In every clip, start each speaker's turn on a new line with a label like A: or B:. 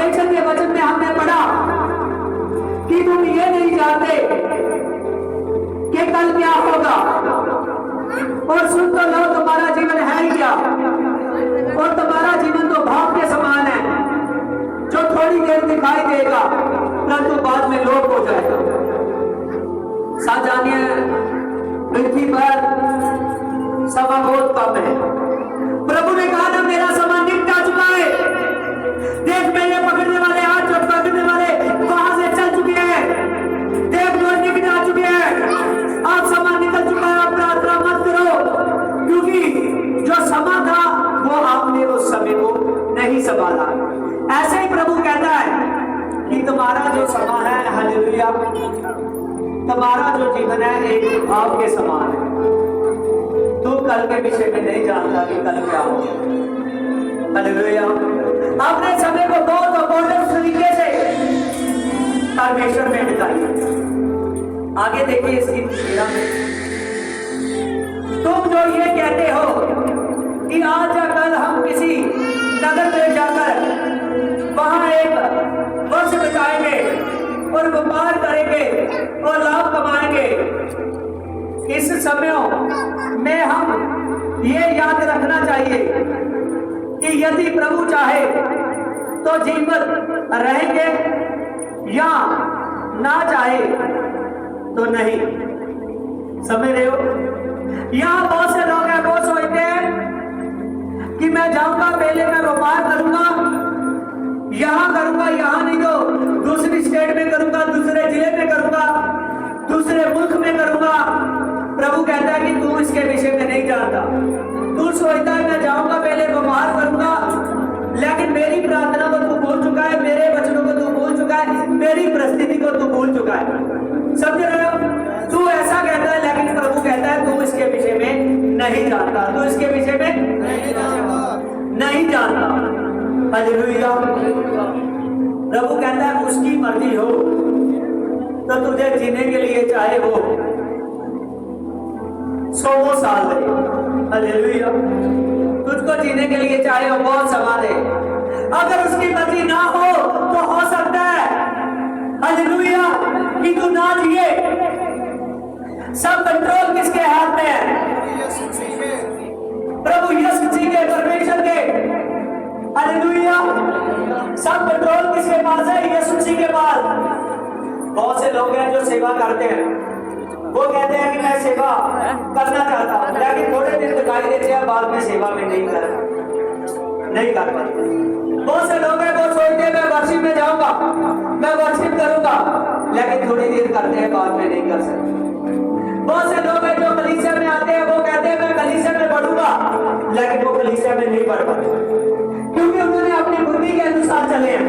A: परमेश्वर के वचन में हमने पढ़ा कि तुम ये नहीं जानते कि कल क्या होगा, और सुन तो लो तुम्हारा जीवन है ही क्या, और तुम्हारा जीवन तो भाप के समान है जो थोड़ी देर दिखाई देगा परंतु बाद में लोप हो जाएगा। साथ जानिए, पृथ्वी पर समय बहुत कम है। प्रभु ने कहा ना, मेरा समय निकट आ चुका है। देख, मेरे पकड़ने वाले हाथ जो पकड़ने वाले वहां से चल चुके हैं। देख, जो निकट आ चुके हैं। अब समय निकल चुका है। आप प्रार्थना मत करो, क्योंकि जो समय था वो आपने उस समय को नहीं संभाला। ऐसे ही प्रभु कहता है कि तुम्हारा जो समय है, हालेलुया, तुम्हारा जो जीवन है एक भाव के समान है। तू कल के विषय में नहीं जानता कि कल क्या हो। हालेलुया। अपने समय को बहुत अपोर्टेंट तरीके से परमेश्वर में बिताइए। आगे देखिए इसकी क्रिया में, तुम जो ये कहते हो कि आज या कल हम किसी नगर में जाकर वहां एक वर्ष बिताएंगे और व्यापार करेंगे और लाभ कमाएंगे, इस समय में हम ये याद रखना चाहिए कि यदि प्रभु चाहे तो जीवित रहेंगे या ना चाहे तो नहीं। समझ रहे हो? यहाँ बहुत से लोग हैं, वो सोचते हैं कि मैं जाऊंगा, पहले मैं व्यापार करूंगा, यहां करूंगा, यहां नहीं तो दूसरी स्टेट में करूंगा, दूसरे जिले में करूंगा, दूसरे मुल्क में करूंगा। प्रभु कहता है कि तू इसके विषय में नहीं जानता। तू सोचता है मैं जाऊंगा, पहले व्यापार करूंगा, लेकिन मेरी प्रार्थना को तू भूल चुका है, मेरे वचनों को तू भूल चुका है, मेरी परिस्थिति को तू भूल चुका है। समझ रहे हो? तू ऐसा कहता है, लेकिन प्रभु कहता है तू इसके विषय में नहीं जानता। तू इसके विषय में नहीं जानता। हालेलुया। प्रभु कहता है उसकी मर्जी हो तो तुझे जीने के लिए चाहे वो 100 साल दे। हालेलुया। तुझको जीने के लिए चाहे वो बहुत समय दे। अगर उसकी मर्जी ना हो सकता है, हालेलुया, कि तू ना जिए। सब कंट्रोल किसके हाथ में है? प्रभु यीशु जी के, परमेश्वर के। हालेलुया। सब कंट्रोल किसके पास है? यीशु जी के पास। बहुत से लोग हैं जो सेवा करते हैं, वो कहते हैं कि मैं सेवा करना चाहता हूं, लेकिन थोड़े दिन दिखाई देते हैं, बाद में सेवा में नहीं कर पाते। बहुत से लोग हैं वो सोचते हैं मैं वर्शिप में जाऊंगा, मैं वर्शिप करूंगा, लेकिन थोड़ी देर करते हैं, बाद में नहीं कर सकते। बहुत से लोग हैं जो कलीसिया में आते हैं, वो कहते हैं मैं कलीसिया में पढ़ूंगा, लेकिन वो कलीसिया में नहीं पढ़ पाते, क्योंकि उन्होंने अपनी बुद्धि के अनुसार चले हैं।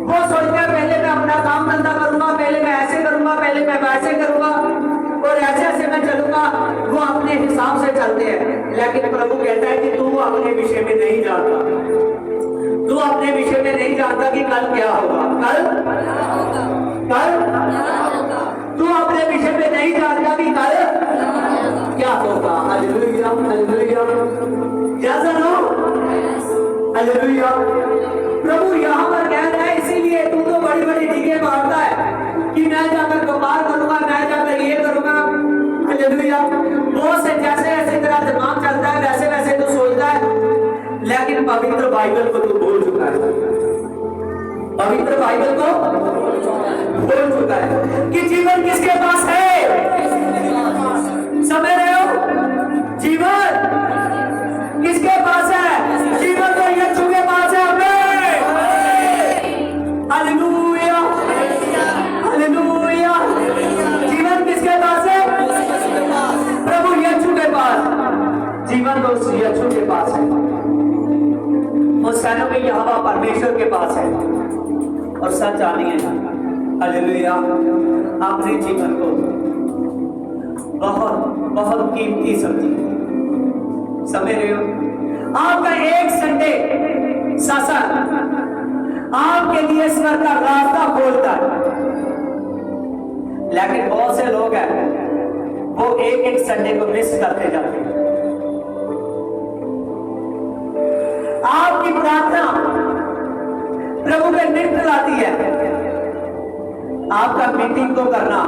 A: वो सोचते हैं पहले मैं अपना काम धंधा करूंगा, पहले मैं ऐसे करूंगा, पहले मैं वैसे करूंगा, और ऐसे ऐसे मैं चलूंगा। वो अपने हिसाब से चलते हैं, लेकिन प्रभु कहता है कि तू अपने विषय में नहीं जानता। तू अपने विषय में नहीं जानता कि कल क्या होगा। कल तू अपने विषय में नहीं जानता कि कल क्या होगा। Hallelujah, hallelujah. जैसा लो, हालेलुया। प्रभु यहाँ पर कह रहा है, इसीलिए तू तो बड़ी बड़ी डीगे मारता है कि मैं जाकर व्यापार करूंगा, मैं जाकर ये करूंगा। हालेलुया। बहुत से जैसे ऐसे तेरा दिमाग चलता है, वैसे वैसे तू सोचता है, लेकिन पवित्र बाइबल को तू भूल चुका है। पवित्र बाइबल को भूल चुका है कि जीवन किसके पास है। समझ रहे हो? जीवन किसके पास है? जीवन तो यीशु के पास है। Hallelujah, hallelujah. जीवन किसके पास है? प्रभु यीशु के पास। जीवन तो यीशु के पास है, उस सैनों में यहोवा परमेश्वर के पास है। और सच जानिए, हालेलुया, अपने जीवन को बहुत बहुत कीमती समझिए। समझ रहे हो? आपका एक संडे सत्संग आपके लिए स्वर्ग का रास्ता खोलता है, लेकिन बहुत से लोग हैं वो एक एक संडे को मिस करते जाते हैं। आपकी प्रार्थना प्रभु के नृत्य लाती है। आपका मीटिंग को करना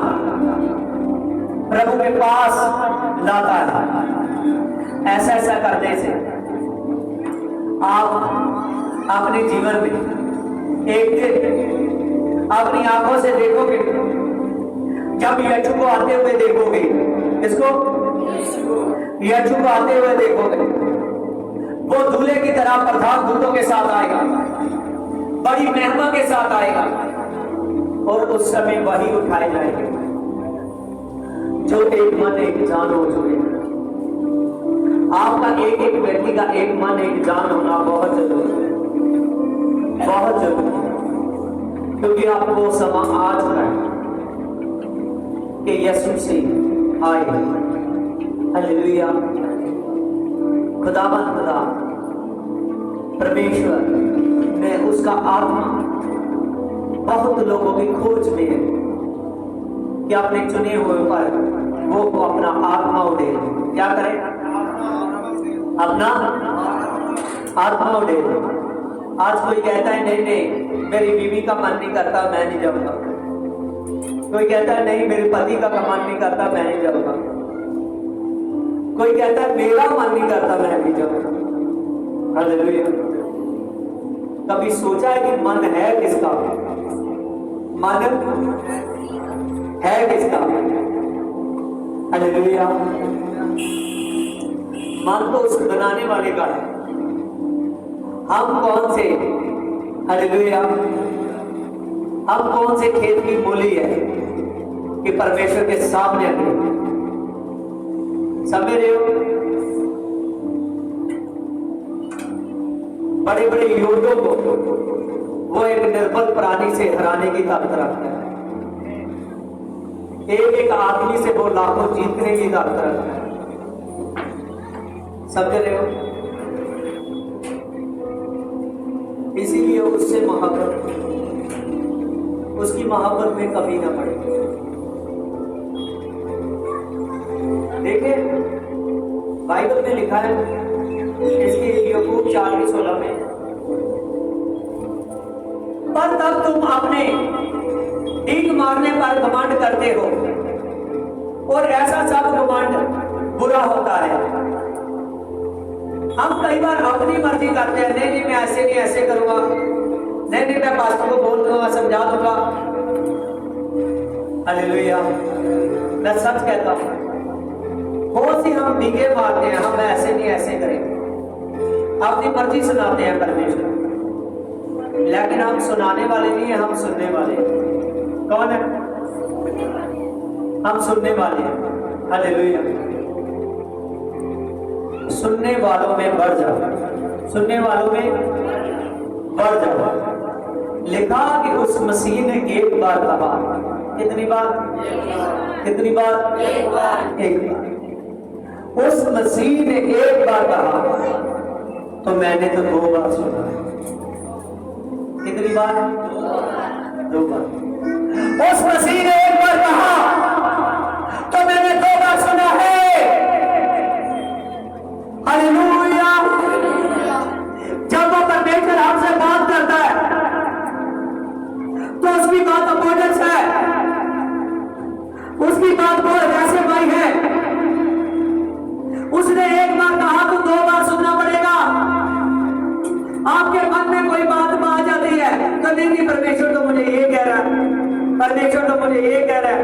A: प्रभु के पास लाता है। ऐसा ऐसा करने से आप अपने जीवन में एक दिन अपनी आंखों से देखोगे, जब यीशु को आते हुए देखोगे, इसको यीशु को आते हुए देखोगे, वो दूल्हे की तरह प्रधान दूतों के साथ आएगा, बड़ी महिमा के साथ आएगा, और उस समय वही उठाए जाएंगे जो एक मन एक जान हो चुके हैं। आपका एक एक व्यक्ति का एक मन एक जान होना बहुत जरूरी है, बहुत जरूरी है, क्योंकि आपको समय आ चुका है कि यीशु से आए। हालेलुया। खुदावन खुदा परमेश्वर ने उसका आत्मा बहुत लोगों की खोज में है कि अपने चुने हुए पर वो अपना आत्मा उड़े। क्या करें? अपना आत्मा उड़े। आज कोई कहता है नहीं नहीं मेरी बीवी का मन नहीं करता, मैं नहीं जाऊंगा। कोई कहता है नहीं मेरे पति का मन नहीं करता, मैं नहीं जाऊंगा। कोई कहता है मेरा मन नहीं करता, मैं नहीं जाऊंगा। हालेलुया। कभी सोचा है कि मन है किसका? मन है किसका? हालेलुया। मन तो उस बनाने वाले का है। हम कौन से, हालेलुया, हम कौन से खेत की मूली है कि परमेश्वर के सामने आए? समझ रहे हो? बड़े बड़े योद्धों को वो एक निर्बल प्राणी से हराने की ताकत रखता है। एक एक आदमी से वो लाखों जीतने की ताकत रखता है। समझ रहे हो? इसीलिए उससे मोहब्बत, उसकी मोहब्बत में कभी ना पड़े। देखिए बाइबल में लिखा है, इसके याकूब 4:16 में, पर तब तुम अपने डींग मारने पर घमंड करते हो, और ऐसा सब घमंड बुरा होता है। हम कई बार अपनी मर्जी करते हैं, नहीं नहीं मैं ऐसे नहीं ऐसे करूंगा, नहीं नहीं मैं पास्टर को बोल दूंगा, समझा दूंगा। हालेलुया। मैं सच कहता हूं, बहुत सी हम डींगे मारते हैं, हम ऐसे नहीं ऐसे करेंगे, अपनी मर्जी सुनाते हैं परमेश्वर, लेकिन हम सुनाने वाले नहीं है, हम सुनने वाले हैं। कौन है? हम सुनने वाले हैं। हालेलुया। सुनने वालों में बढ़ जाओ, सुनने वालों में बढ़ जाओ। लिखा कि उस मसीह ने एक बार कहा, कितनी बार? कितनी बार? एक बार। उस मसीह ने एक बार कहा, तो मैंने तो 2 बार सुना। कितनी बार? 2 बार। उस मसीह ने एक बार कहा, तो मैंने 2 बार सुना है। हालेलुया। जब वो परमेश्वर आपसे बात करता है तो उसकी बात अबोर्डेंस है, उसकी बात बहुत रहस्यमय है। उसने एक बार कहा तो 2 बार सुनना पड़ेगा। आपके मन में कोई बात आ जाती है तो नहीं परमेश्वर तो मुझे ये कह रहा है, परमेश्वर तो मुझे ये कह रहा है।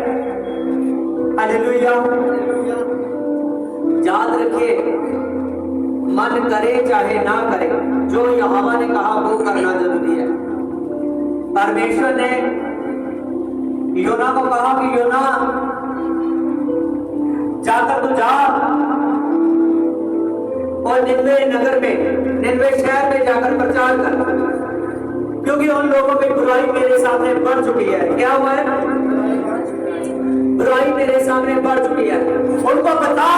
A: हालेलुया। याद रखिए, मन करे चाहे ना करे, जो यहोवा ने कहा वो करना जरूरी है। परमेश्वर ने योना को कहा कि योना जाकर तू जा और निनवे नगर में, निनवे शहर में जाकर प्रचार कर, क्योंकि उन लोगों की बुराई मेरे सामने बढ़ चुकी है। क्या हुआ है? बुराई मेरे सामने बढ़ चुकी है। उनको बता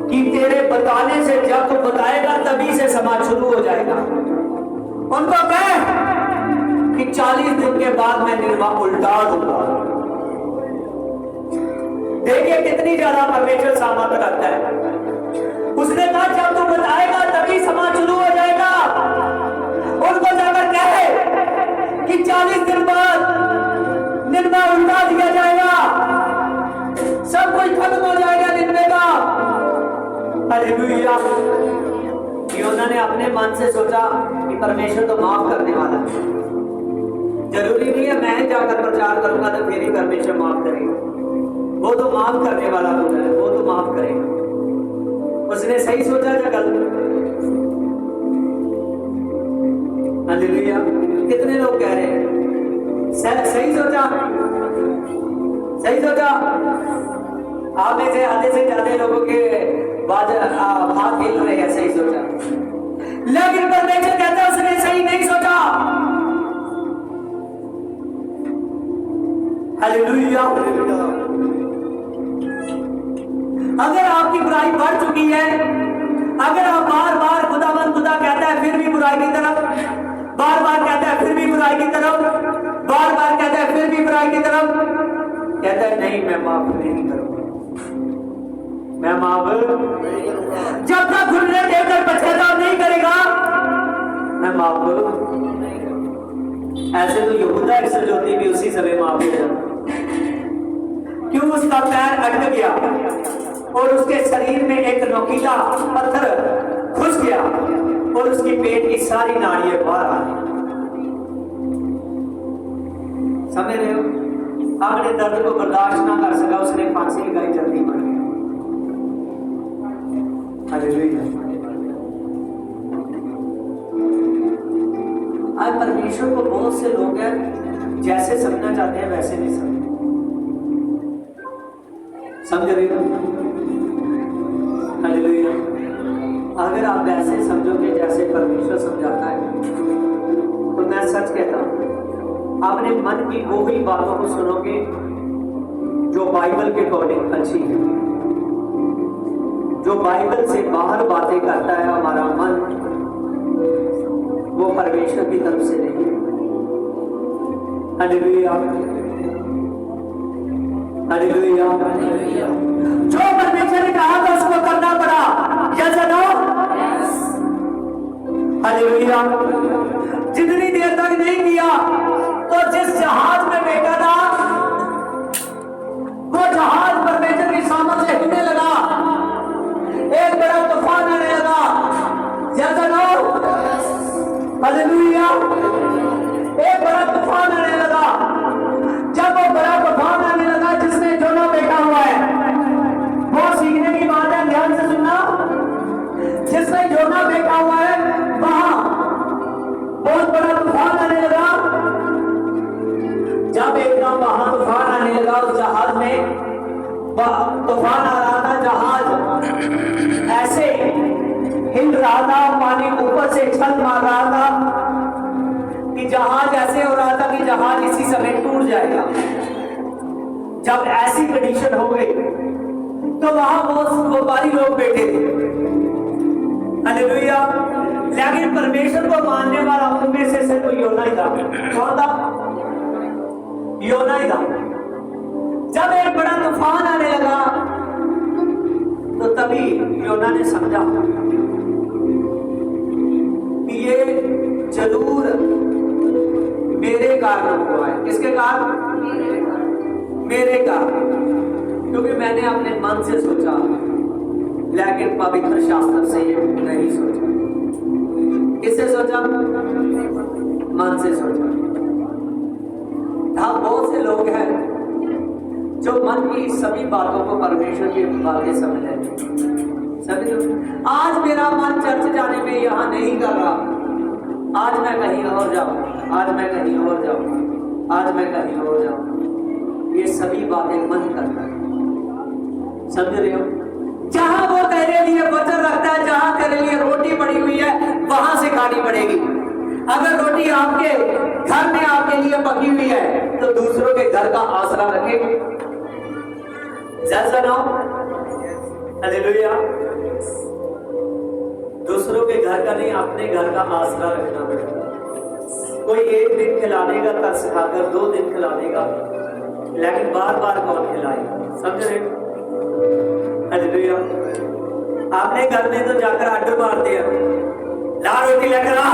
A: कि तेरे बताने से, जब तू बताएगा तभी से समाज शुरू हो जाएगा। उनको कह कि 40 दिन के बाद मैं निर्वाह उल्टा दूंगा। देखिए कितनी ज्यादा परमेश्वर सामर्थ्य रखता है। उसने कहा जब तू बताएगा तभी समाज शुरू हो जाएगा। उनको जाकर 40 दिन बाद निन्वा उल्टा दिया जाएगा, सब कुछ खत्म हो जाएगा निन्वे का। हालेलुया। योना ने अपने मन से सोचा कि परमेश्वर तो माफ करने वाला है, जरूरी नहीं है मैं जाकर प्रचार करूंगा तो फिर ही परमेश्वर माफ करेगा, वो तो माफ करने वाला तो है, वो तो माफ करेगा। उसने सही सोचा या गलत? हालेलुया। कितने लोग कह रहे हैं सही सोचा? सही सोचा? आप में से आधे से ज्यादा लोगों के हाथ हिल रहे हैं सही सोचा, लेकिन परमेश्वर कहता है उसने सही नहीं सोचा। हालेलुया। अगर आपकी बुराई बढ़ चुकी है, अगर आप बार बार खुदावंद खुदा कहता है फिर भी बुराई की तरफ, बार बार कहता है फिर भी बुराई की तरफ, बार बार कहता है फिर भी बुराई की तरफ, कहता है नहीं मैं माफ नहीं करूंगा, मैं माफ जब तक घुटने देकर पछतावा नहीं करेगा मैं माफ। ऐसे तो यहूदा इस्करियोती भी उसी समय माफ हो जाता। क्यों? उसका पैर अटक गया और उसके शरीर में एक नोकीला पत्थर घुस गया और उसकी पेट की सारी नाड़ियां बाहर आ गई। समझ रहे हो? अपने दर्द को बर्दाश्त ना कर सका, उसने फांसी लगाई, जल्दी मर गया। हालेलुया। आज परमेश्वर को बहुत से लोग हैं जैसे समझना चाहते हैं वैसे नहीं समझ रहे हो? हालेलुया। अगर आप वैसे समझोगे जैसे परमेश्वर समझाता है तो मैं सच कहता हूं अपने मन की वो ही बातों को सुनोगे जो बाइबल के अकॉर्डिंग अच्छी है। जो बाइबल से बाहर बातें करता है हमारा मन, वो परमेश्वर की तरफ से नहीं है। हालेलुया। हालेलुया। जो परमेश्वर ने कहा था उसको करना पड़ा, यस और नो? हालेलुया। जितनी देर तक नहीं किया तो जिस जहाज में बैठा था वो जहाज परमेश्वर की सामत से हिलने लगा, एक बड़ा तूफान आने लगा, यस और नो? हालेलुया। एक बड़ा तूफान आने लगा। जब वो बड़ा तूफान आने लगा जिसमें जोना बैठा हुआ है, वो सीखने की बात है, ध्यान से सुनना। जिसमें जोना बैठा हुआ है वहां बहुत बड़ा तूफान आने लगा। जब एकदम वहां तूफान आने लगा, उस जहाज में तूफान आ रहा था, जहाज ऐसे हिल रहा था, पानी ऊपर से छल मार रहा था कि जहाज ऐसे हो रहा था कि जहाज इसी समय टूट जाएगा। जब ऐसी कंडीशन हो गई तो वहां वो बारी लोग बैठे थे। हालेलुया। लेकिन परमेश्वर को मानने वाला उनमें से सिर्फ योना ही था। कौन था? योना ही था। जब एक बड़ा तूफान आने लगा तो तभी योना ने समझा कि ये जरूर मेरे कारण हुआ है। किसके कारण? मेरे कारण, क्योंकि मैंने अपने मन से सोचा लेकिन पवित्र शास्त्र से ये नहीं सोचा। किससे सोचा? मन से सोचा। हाँ, बहुत से लोग हैं जो मन की सभी बातों को परमेश्वर की बातें समझ लेते। सभी लोग आज मेरा मन चर्च जाने में यहाँ नहीं कर रहा, आज मैं कहीं और जाऊँ, आज मैं कहीं और जाऊँ, आज मैं कहीं और जाऊँ। ये सभी बातें मन करता है। समझ रहे हो? जहां वो तेरे लिए वचन रखता है, जहां तेरे लिए रोटी पड़ी हुई है वहां से खानी पड़ेगी। अगर रोटी आपके घर में आपके लिए पकी हुई है तो दूसरों के घर का आसरा रखेगी। हालेलुया। दूसरों के घर का नहीं, अपने घर का आसरा रखना पड़ेगा। कोई एक दिन खिलाने का तरस खाकर 2 दिन खिला देगा, लेकिन बार बार कौन खिलाएगा? समझ रहे? हालेलुया। आपने घर में तो जाकर आर्डर मार दिया, ला रोटी लेकर आ।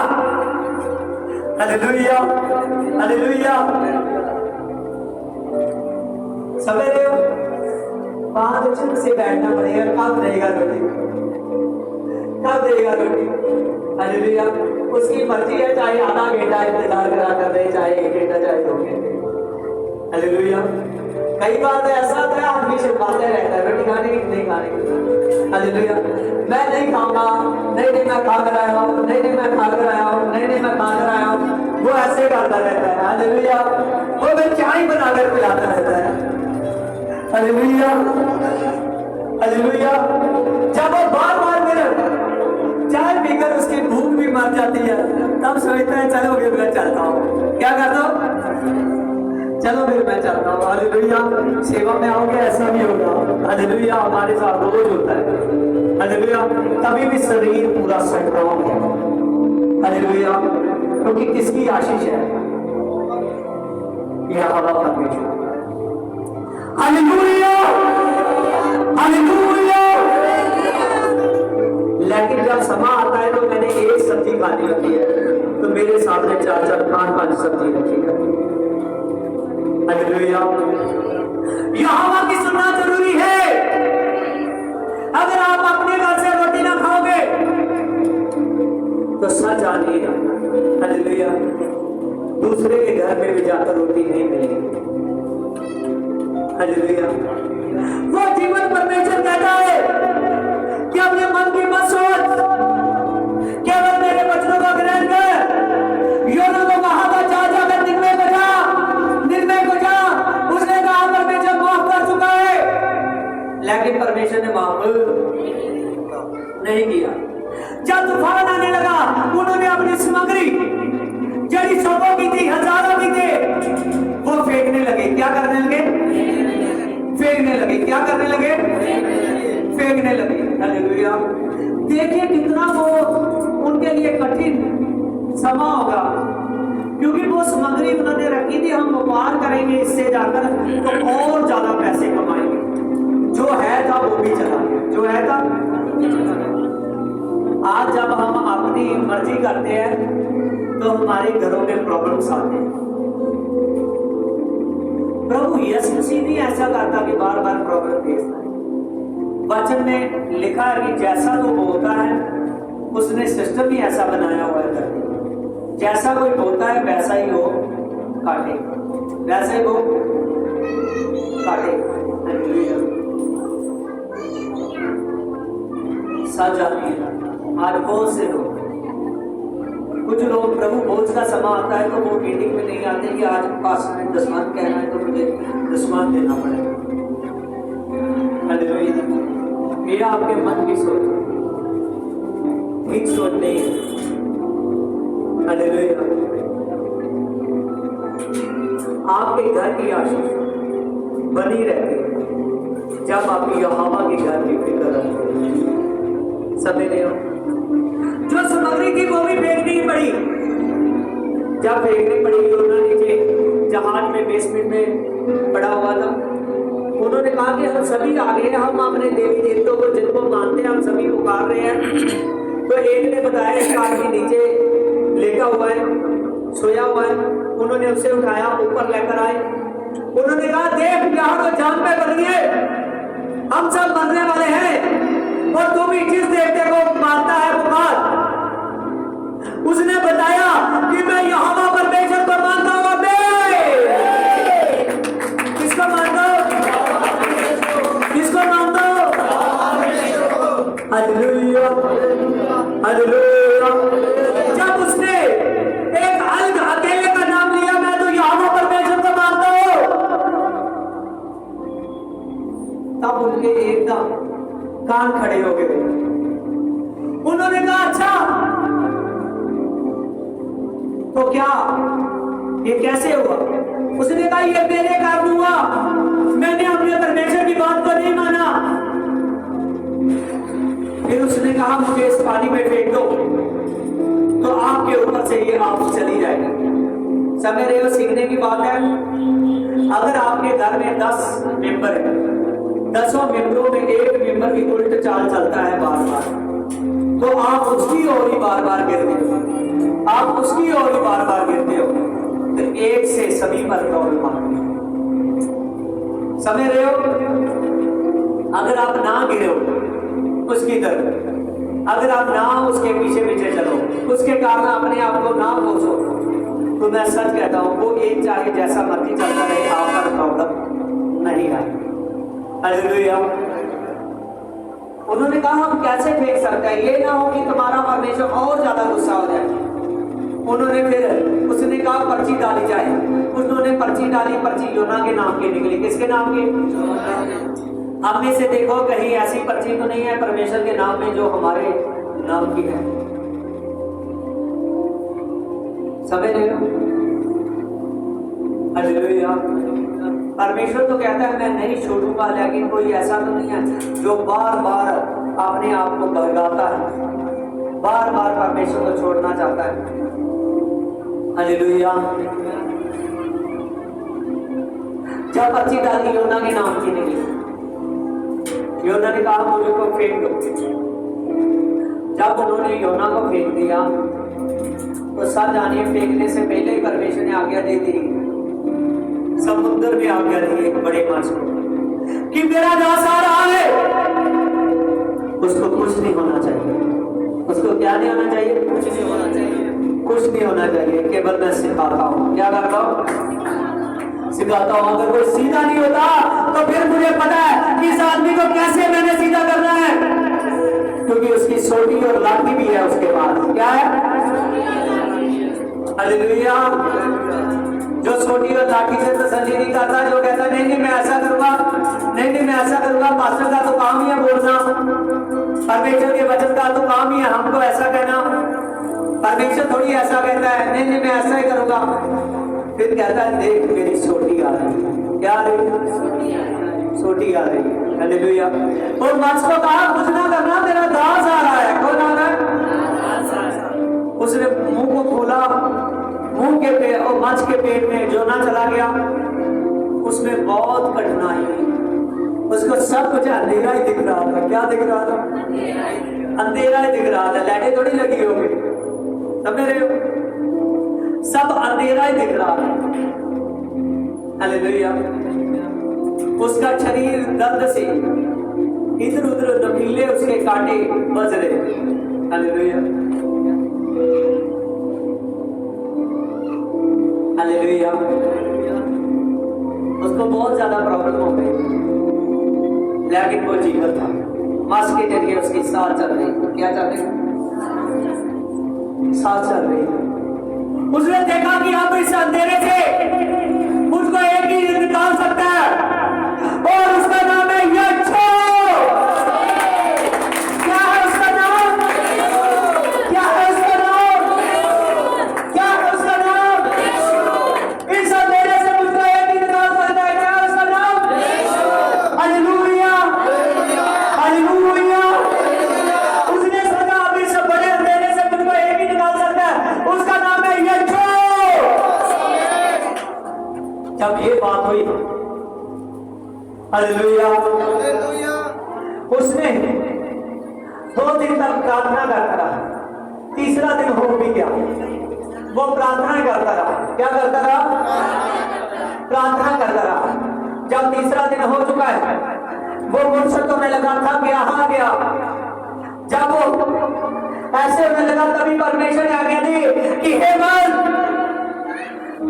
A: हालेलुया। हालेलुया। समझ रहे हो? वहां तो चुप से बैठना पड़ेगा। कब देगा रोटी, कब देगा रोटी? हालेलुया। उसकी मर्जी है, चाहे आधा घंटा इंतजार करा कर रहे, चाहे 1 घंटा, चाहे 2 घंटे। हालेलुया। कई बार ऐसा होता है आदमी शर्माते रहता है, रोटी खाने की नहीं खाने की। हालेलुया। मैं नहीं खाऊंगा, नहीं मैं खा कर आया हूँ, नहीं मैं खा कर आया हूँ, नहीं मैं खा कर आया हूँ। वो ऐसे करता रहता है। हालेलुया। वो मैं चाय बनाकर पिलाता रहता है। Hallelujah, hallelujah. जब वो बार बार मेरे चाय पीकर उसकी भूख भी मर जाती है, तब सोचता है चलो फिर मैं चलता हूँ। क्या करता हूँ? चलो फिर मैं चलता हूँ। हालेलुया। सेवा में आओगे ऐसा भी होगा। हालेलुया। हमारे साथ रोज होता है। हालेलुया। तभी भी शरीर पूरा स्ट्रांग है। हालेलुया। क्योंकि किसकी आशीष है? यहोवा परमेश्वर। Hallelujah, hallelujah. लेकिन जब समा आता है तो मैंने एक सब्जी खानी होती है, तो मेरे सामने 4-4, 5-5 सब्जी रखी है। हालेलुया। यहोवा की सुनना जरूरी है। अगर आप अपने घर से रोटी ना खाओगे तो सच जानिएगा, हालेलुया, दूसरे के घर में भी जाकर रोटी नहीं मिलेगी। हालेलुया। वो जीवन परमेश्वर कहता है कि अपने मन की मत सोच, केवल मेरे वचनों का ग्रहण कर। योना को कहा था जा जाकर निन्वे को जा, निन्वे को जा। उसने कहा परमेश्वर माफ कर चुका है, लेकिन परमेश्वर ने माफ नहीं किया। जब तूफान आने लगा, उन्होंने अपनी सामग्री जड़ी 100 की थी, हजारों की थे, वो फेंकने लगे। क्या करने लगे? फेंकने लगे। क्या करने लगे? फेंकने लगे। हालेलुया। देखिए कितना वो उनके लिए कठिन समा होगा, क्योंकि वो सामग्री उन्होंने रखी थी, हम व्यापार करेंगे इससे जाकर तो और ज्यादा पैसे कमाएंगे। जो है था वो भी चला गया, जो है था। आज जब हम अपनी मर्जी करते हैं तो हमारे घरों में प्रॉब्लम्स आते हैं। प्रभु यीशु मसीह नहीं ऐसा करता कि बार बार प्रॉब्लम भेजता है। वचन में लिखा है कि जैसा वो बोलता है, उसने सिस्टम ही ऐसा बनाया हुआ है धरती। जैसा कोई बोलता है वैसा ही वो काटे, वैसे ही वो काटे। सच जाती है। आज बहुत से लोग, कुछ लोग प्रभु भोज का समय आता है तो वो मीटिंग में नहीं आते कि आज पास में दसवान कहना है तो मुझे दसवान देना पड़ेगा। हालेलुया। मेरा आपके मन की सोच ठीक सोच नहीं है। हालेलुया। आपके घर की आशीष बनी रहती है जब आप यहोवा के घर की फिक्र रखते हैं। समझ रहे हो? जो सामग्री थी वो भी फेंकनी ही पड़ी। जब फेंकनी पड़ी, उन्होंने नीचे जहाज में बेसमेंट में पड़ा हुआ था, उन्होंने कहा कि हम सभी आ गए, हम अपने देवी देवताओं को जिनको मानते हैं हम सभी पुकार रहे हैं। तो एक ने बताया एक आदमी नीचे लेटा हुआ है, सोया हुआ है। उन्होंने उसे उठाया, ऊपर लेकर आए। उन्होंने कहा देख यहाँ तो जान पे बनिए, हम सब मरने वाले हैं और तू भी जिस देवते को मानता है पुकार। उसने बताया कि मैं यहोवा परमेश्वर को मानता हूँ। किसको मानता हूँ? किसको मानता हूँ? Hallelujah, hallelujah. जब उसने एक अलग अकेले का नाम लिया, मैं तो यहोवा परमेश्वर को मानता हूँ, तब उनके एकदम कान खड़े हो गए। उन्होंने कहा अच्छा तो क्या ये कैसे हुआ? उसने कहा ये मेरे कारण हुआ, मैंने अपने परमेश्वर की बात को नहीं माना। फिर उसने कहा मुझे इस पानी में फेंक दो तो आपके ऊपर से ये आग चली जाएगी। समझ रहे हो? सीखने की बात है। अगर आपके घर में 10 मेंबर है, 10 मेंबरों में एक मेंबर की उल्ट चाल चलता है बार बार, तो आप उसकी ओर ही बार बार गिरते हो, आप उसकी ओर ही बार बार गिरते हो। तो एक से सभी पर प्रॉब्लम आती है। समझ रहे हो? अगर आप ना गिरो उसकी तरफ, अगर आप ना उसके पीछे पीछे चलो, उसके कारण अपने आप को ना कोसो, तो मैं सच कहता हूं वो एक चाहे जैसा मर्जी चलता रहे, आप पर प्रॉब्लम नहीं आए। हालेलुया। उन्होंने कहा हम कैसे फेंक सकते हैं, ये ना हो कि तुम्हारा परमेश्वर और ज्यादा गुस्सा हो जाए। उन्होंने फिर उसने कहा पर्ची डाली जाए। उन्होंने पर्ची डाली, पर्ची योना के नाम की निकली। किसके नाम की? हम में से देखो कहीं ऐसी पर्ची तो नहीं है परमेश्वर के नाम में जो हमारे नाम की है। समझ रहे हो? हालेलुया। परमेश्वर तो कहता है मैं नहीं छोड़ूंगा, लेकिन कोई ऐसा तो नहीं है जो बार बार अपने आप को भगाता है, बार बार परमेश्वर को छोड़ना चाहता है। हालेलुया। जब पर्ची डाली योना के नाम की निकली, योना ने कहा मुझे को फेंक दो। जब उन्होंने योना को फेंक दिया तो सब जानिए फेंकने से पहले ही परमेश्वर ने आज्ञा दे दी, समुद्र में आज्ञा दी एक बड़े माछ को कि मेरा दास आ रहा है, उसको कुछ नहीं होना चाहिए। उसको क्या नहीं होना चाहिए? कुछ नहीं होना चाहिए, कुछ नहीं होना चाहिए। केवल मैं सिखाता हूँ। क्या करता हूँ? सिखाता हूँ। अगर कोई सीधा नहीं होता तो फिर मुझे पता है कि इस आदमी को कैसे मैंने सीधा करना है, क्योंकि उसकी सोटी और लाठी भी है उसके पास। क्या है? हालेलुया। जो सोटी और लाठी से तसल्ली नहीं करता, जो कहता नहीं नहीं मैं ऐसा करूंगा, नहीं नहीं मैं ऐसा करूंगा, पास्टर का तो काम ही है बोलना, परमेश्वर के वचन का तो काम ही है हमको ऐसा कहना, परमेश्वर थोड़ी ऐसा कहता है, नहीं नहीं मैं ऐसा ही करूंगा। फिर कहता है देख मेरी सोटी आ रही है। क्या आ रही है? सोटी आ रही है। हालेलुया। और माछ को कहा कुछ ना करना, तेरा दास आ रहा है। कौन आ रहा है? उसने मुंह को खोला, मुंह के पेट और माछ के पेट में जोना चला गया। उसमें बहुत कठिनाई हुई। उसको सब कुछ अंधेरा ही दिख रहा था। क्या दिख रहा था? अंधेरा ही दिख रहा था। लाइटें थोड़ी लगी होगी, समझ रहे हो? सब अंधेरा ही दिख रहा है। हालेलुया। उसका शरीर दर्द से इधर उधर नुकीले उसके कांटे बज रहे। हालेलुया। हालेलुया। उसको बहुत ज्यादा प्रॉब्लम हो गई, लेकिन वो जीवन था। मांस के जरिए उसकी सांस चल रही। क्या चल रही? सांस चल रही। उसने देखा कि अब इस अंधेरे से मुझको एक ही निकाल सकता है, और उसका नाम है यीशु। क्या है उसका नाम? क्या है उसका नाम? क्या है उसका नाम? इस अंधेरे से मुझको एक ही निकाल सकता है। क्या है उसका नाम? हालेलुया। हालेलुया। उसने सोचा अब इस बड़े अंधेरे से मुझको एक ही निकाल सकता है, उसका नाम है यीशु। जब ये बात हुई, हालेलुया, उसने 2 दिन तक प्रार्थना करता रहा। तीसरा दिन हो भी गया, वो प्रार्थना करता रहा। क्या करता रहा? प्रार्थना करता रहा। जब तीसरा दिन हो चुका है, वो फुर्सत में लगा था कि हाँ गया। जब वो ऐसे होने लगा तभी परमेश्वर ने आज्ञा दी कि हे मन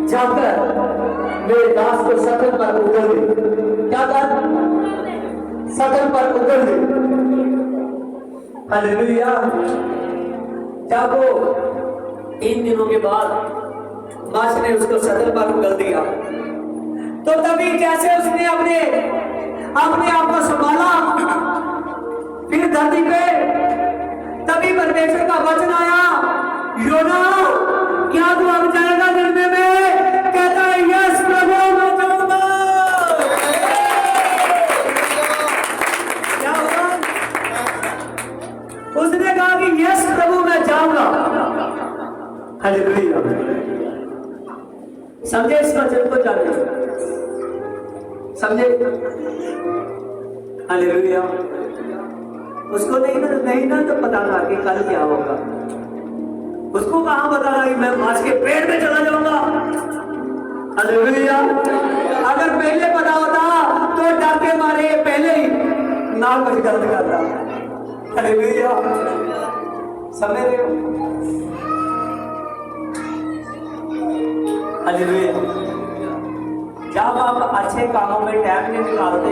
A: जाकर मेरे दास को सतल पर उतर दे। क्या कर? सतल पर उतर दे। हालेलुया। जब वो 3 दिनों के बाद माश ने उसको सतल पर उगल दिया, तो तभी जैसे उसने अपने आप को संभाला, फिर धरती पे तभी परमेश्वर का वचन आया, योना क्या तू अब जाएगा निर्णय में? कहता है यस प्रभु मैं जाऊंगा। क्या हुआ? उसने कहा कि यस प्रभु मैं जाऊंगा। हालेलुया। समझे इस वचन को? जाने समझे? हालेलुया। उसको नहीं ना तो पता था कि कल क्या होगा। उसको कहां पता था कि मैं मांस के पेट में चला जाऊंगा। हालेलुया। अगर पहले पता होता तो डर के मारे पहले ही ना कुछ गलत करता। हालेलुया, समझ रहे हो? हालेलुया। जब आप अच्छे कामों में टाइम नहीं निकालते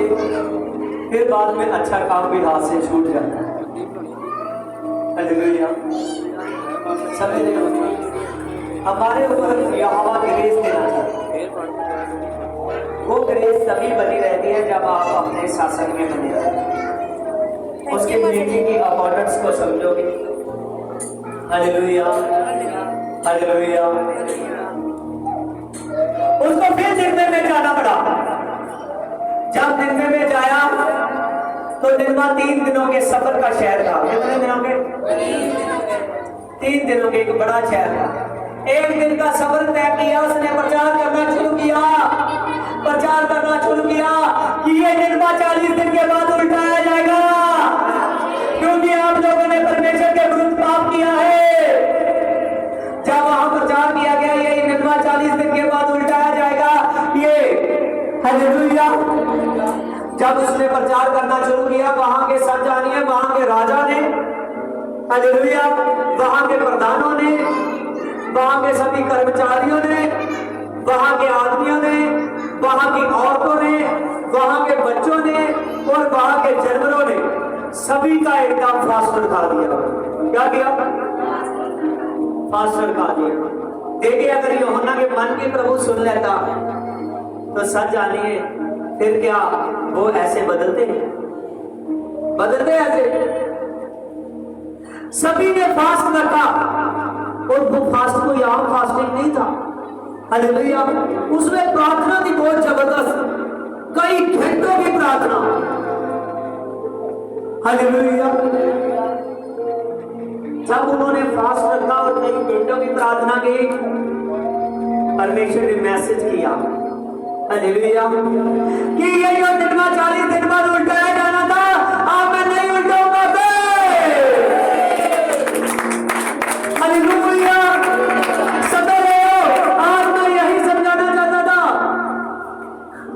A: फिर बाद में अच्छा काम भी हाथ से छूट जाता है। हालेलुया, समझ रहे हो? हमारे ऊपर यहोवा ग्रेस देना चाहिए। वो ग्रेस तभी बनी रहती है जब आप अपने शासन में बने रहते, उसके नीति की अकॉर्डेंस को समझोगे। Hallelujah, hallelujah. उसको फिर निन्वे में जाना पड़ा। जब निन्वे में जाया तो निन्वा 3 दिनों के सफर का शहर था। कितने दिनों के? 3 दिनों के एक बड़ा शहर था। एक दिन का सफर तय किया, उसने प्रचार करना शुरू किया, प्रचार करना शुरू किया कि ये निन्वा 40 दिन के बाद उल्टाया जाएगा, क्योंकि आप लोगों ने परमेश्वर के विरुद्ध पाप किया है। जब वहां प्रचार किया गया ये निन्वा 40 दिन के बाद उल्टाया जाएगा, ये हालेलुया। जब उसने प्रचार करना शुरू किया, वहां के सरजानिए, वहां के राजा ने, हालेलुया, वहां के प्रधानों ने, वहां के सभी कर्मचारियों ने, वहां के आदमियों ने, वहां की औरतों ने, वहां के बच्चों ने और वहां के जानवरों ने सभी का एकदम फास्ट रखा दिया। क्या किया? फास्ट रखा दिया। देखिए, अगर यूहन्ना के मन की प्रभु सुन लेता तो सच जानिए फिर क्या वो ऐसे बदलते ऐसे? सभी ने फास्ट रखा और वो फास्ट कोई आम फास्टिंग नहीं था। हालेलुया। उसमें प्रार्थना थी बहुत जबरदस्त, कई घंटों की प्रार्थना। हालेलुया। जब उन्होंने फास्ट रखा और कई घंटों की प्रार्थना की, परमेश्वर ने मैसेज किया, हालेलुया, कि ये जो निन्वा 40 दिन बाद उल्टाया जाना था, अब मैं नहीं उल्टाऊंगा। हालेलुया। समझ रहे हो? आज मैं यही समझाना चाहता था।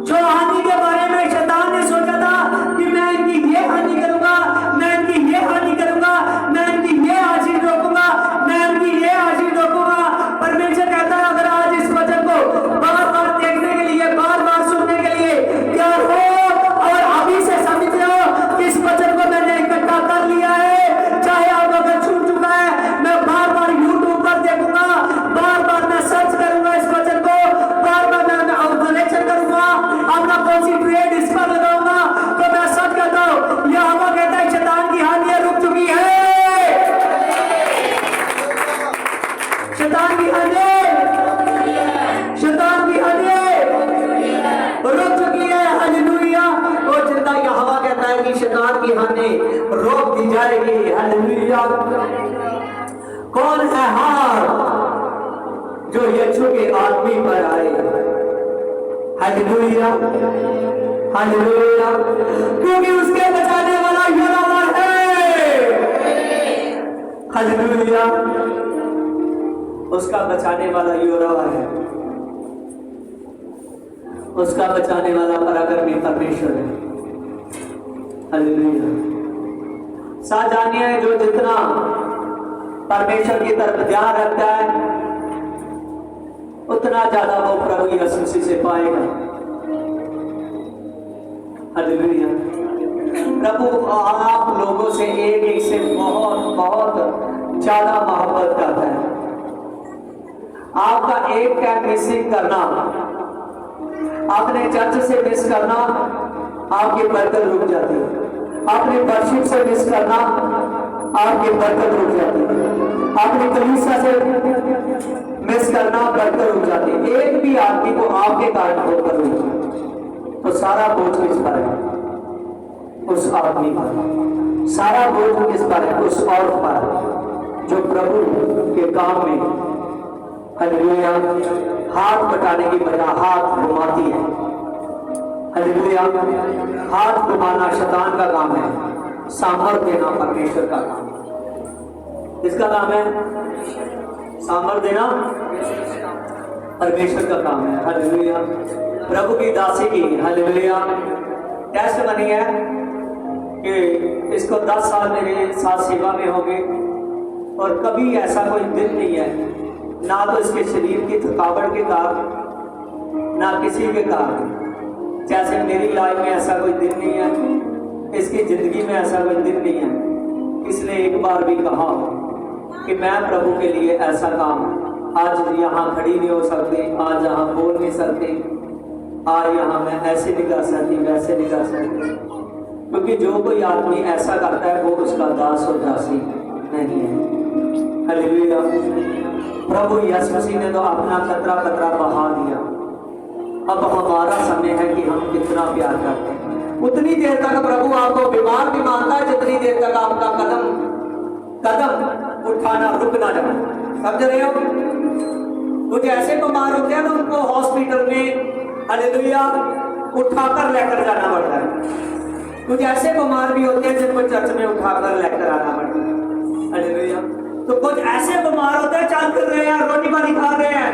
A: जो हानि के बारे में शैतान ने सोचा था कि मैं इनकी ये हानि करूंगा, मैं इनकी ये हानि करूंगा, मैं इनकी ये आशीष रोकूंगा, मैं इनकी ये आशीष रोकूंगा, परमेश्वर कहता है अगर आज इस वचन को बार बार देखने के लिए, बार बार सुनने के लिए क्या हो और अभी से समझ लो कि इस वचन को मैंने इकट्ठा कर लिया है, चाहे अब अगर छूट चुका है, मैं बार बार यूट्यूब पर देखूंगा, बार बार मैं सर्च करूंगा इस वचन को, बार बार मैं ऑब्जर्वेशन करूंगा, अपना कॉन्सेंट्रेट इस पर लगाऊंगा। तो मैं सच कहता हूं, यह हवा कहता है शैतान की हानियां रुक चुकी है। शैतान की हानियां रुक चुकी है। हालेलुया। और जितना यह हवा कहता है कि शैतान की हानि रोक दी जाएगी। हालेलुया। कौन है हार जो यीशु के आदमी पर आए? हालेलुया, हालेलुया, क्योंकि उसके बचाने वाला यहोवा है। हालेलुया, उसका बचाने वाला यहोवा है, उसका बचाने वाला पराक्रमी परमेश्वर है। हालेलुया। साथ जानिए, जो जितना परमेश्वर की तरफ ध्यान रखता है उतना ज्यादा वो प्रभु यीशु मसीह से पाएगा। हालेलुया। प्रभु आप लोगों से एक एक से बहुत बहुत ज्यादा मोहब्बत करता है। आपका एक कैंप मिसिंग करना, अपने चर्च से मिस करना, आपकी बरकत रुक जाती है। अपने वर्शिप से मिस करना, आपकी बरकत रुक जाती है। अपनी कलीसिया से मिस करना, बरकत रुक जाती है। एक भी आदमी को आपके कारण होकर रुक जाए तो सारा बोझ किस पर है? उस आदमी पर। सारा बोझ किस पर है? उस औरत पर जो प्रभु के काम में, हालेलुया, हाथ बटाने की बजाय हाथ घुमाती है। हालेलुया। हाथ घुमाना शैतान का काम है, सामर्थ्य देना परमेश्वर का काम है। किसका काम है? सामर्थ्य देना परमेश्वर का काम है। हालेलुया। प्रभु की दासी की हालेलुया टेस्ट बनी है कि इसको 10 साल मेरे साथ सेवा में हो गए और कभी ऐसा कोई दिन नहीं है, ना तो इसके शरीर की थकावट के कारण, ना किसी के कारण। जैसे मेरी लाइफ में ऐसा कोई दिन नहीं है, इसकी जिंदगी में ऐसा कोई दिन नहीं है इसने एक बार भी कहा कि मैं प्रभु के लिए ऐसा काम, आज यहाँ खड़ी नहीं हो सकती, आज यहाँ बोल नहीं सकती, आज यहाँ मैं ऐसे नहीं कर सकती, वैसे नहीं कर सकती। क्योंकि जो कोई आदमी ऐसा करता है वो उसका दास और दासी नहीं है। हालेलुया। प्रभु यीशु मसीह ने तो अपना कतरा कतरा बहा दिया। अब हमारा समय है कि हम कितना प्यार करते हैं। उतनी देर तक प्रभु आपको बीमार भी मानता है जितनी देर तक आपका कदम कदम उठाना रुक ना जाए। समझ रहे हो? कुछ ऐसे बीमार होते हैं ना, उनको हॉस्पिटल में हालेलुया उठाकर लेकर जाना पड़ता है। कुछ ऐसे बीमार भी होते हैं जिनको चर्च में उठाकर लेकर आना पड़ता है। हालेलुया। तो कुछ ऐसे बीमार होते हैं, चल फिर रहे हैं, रोटी पानी खा रहे हैं,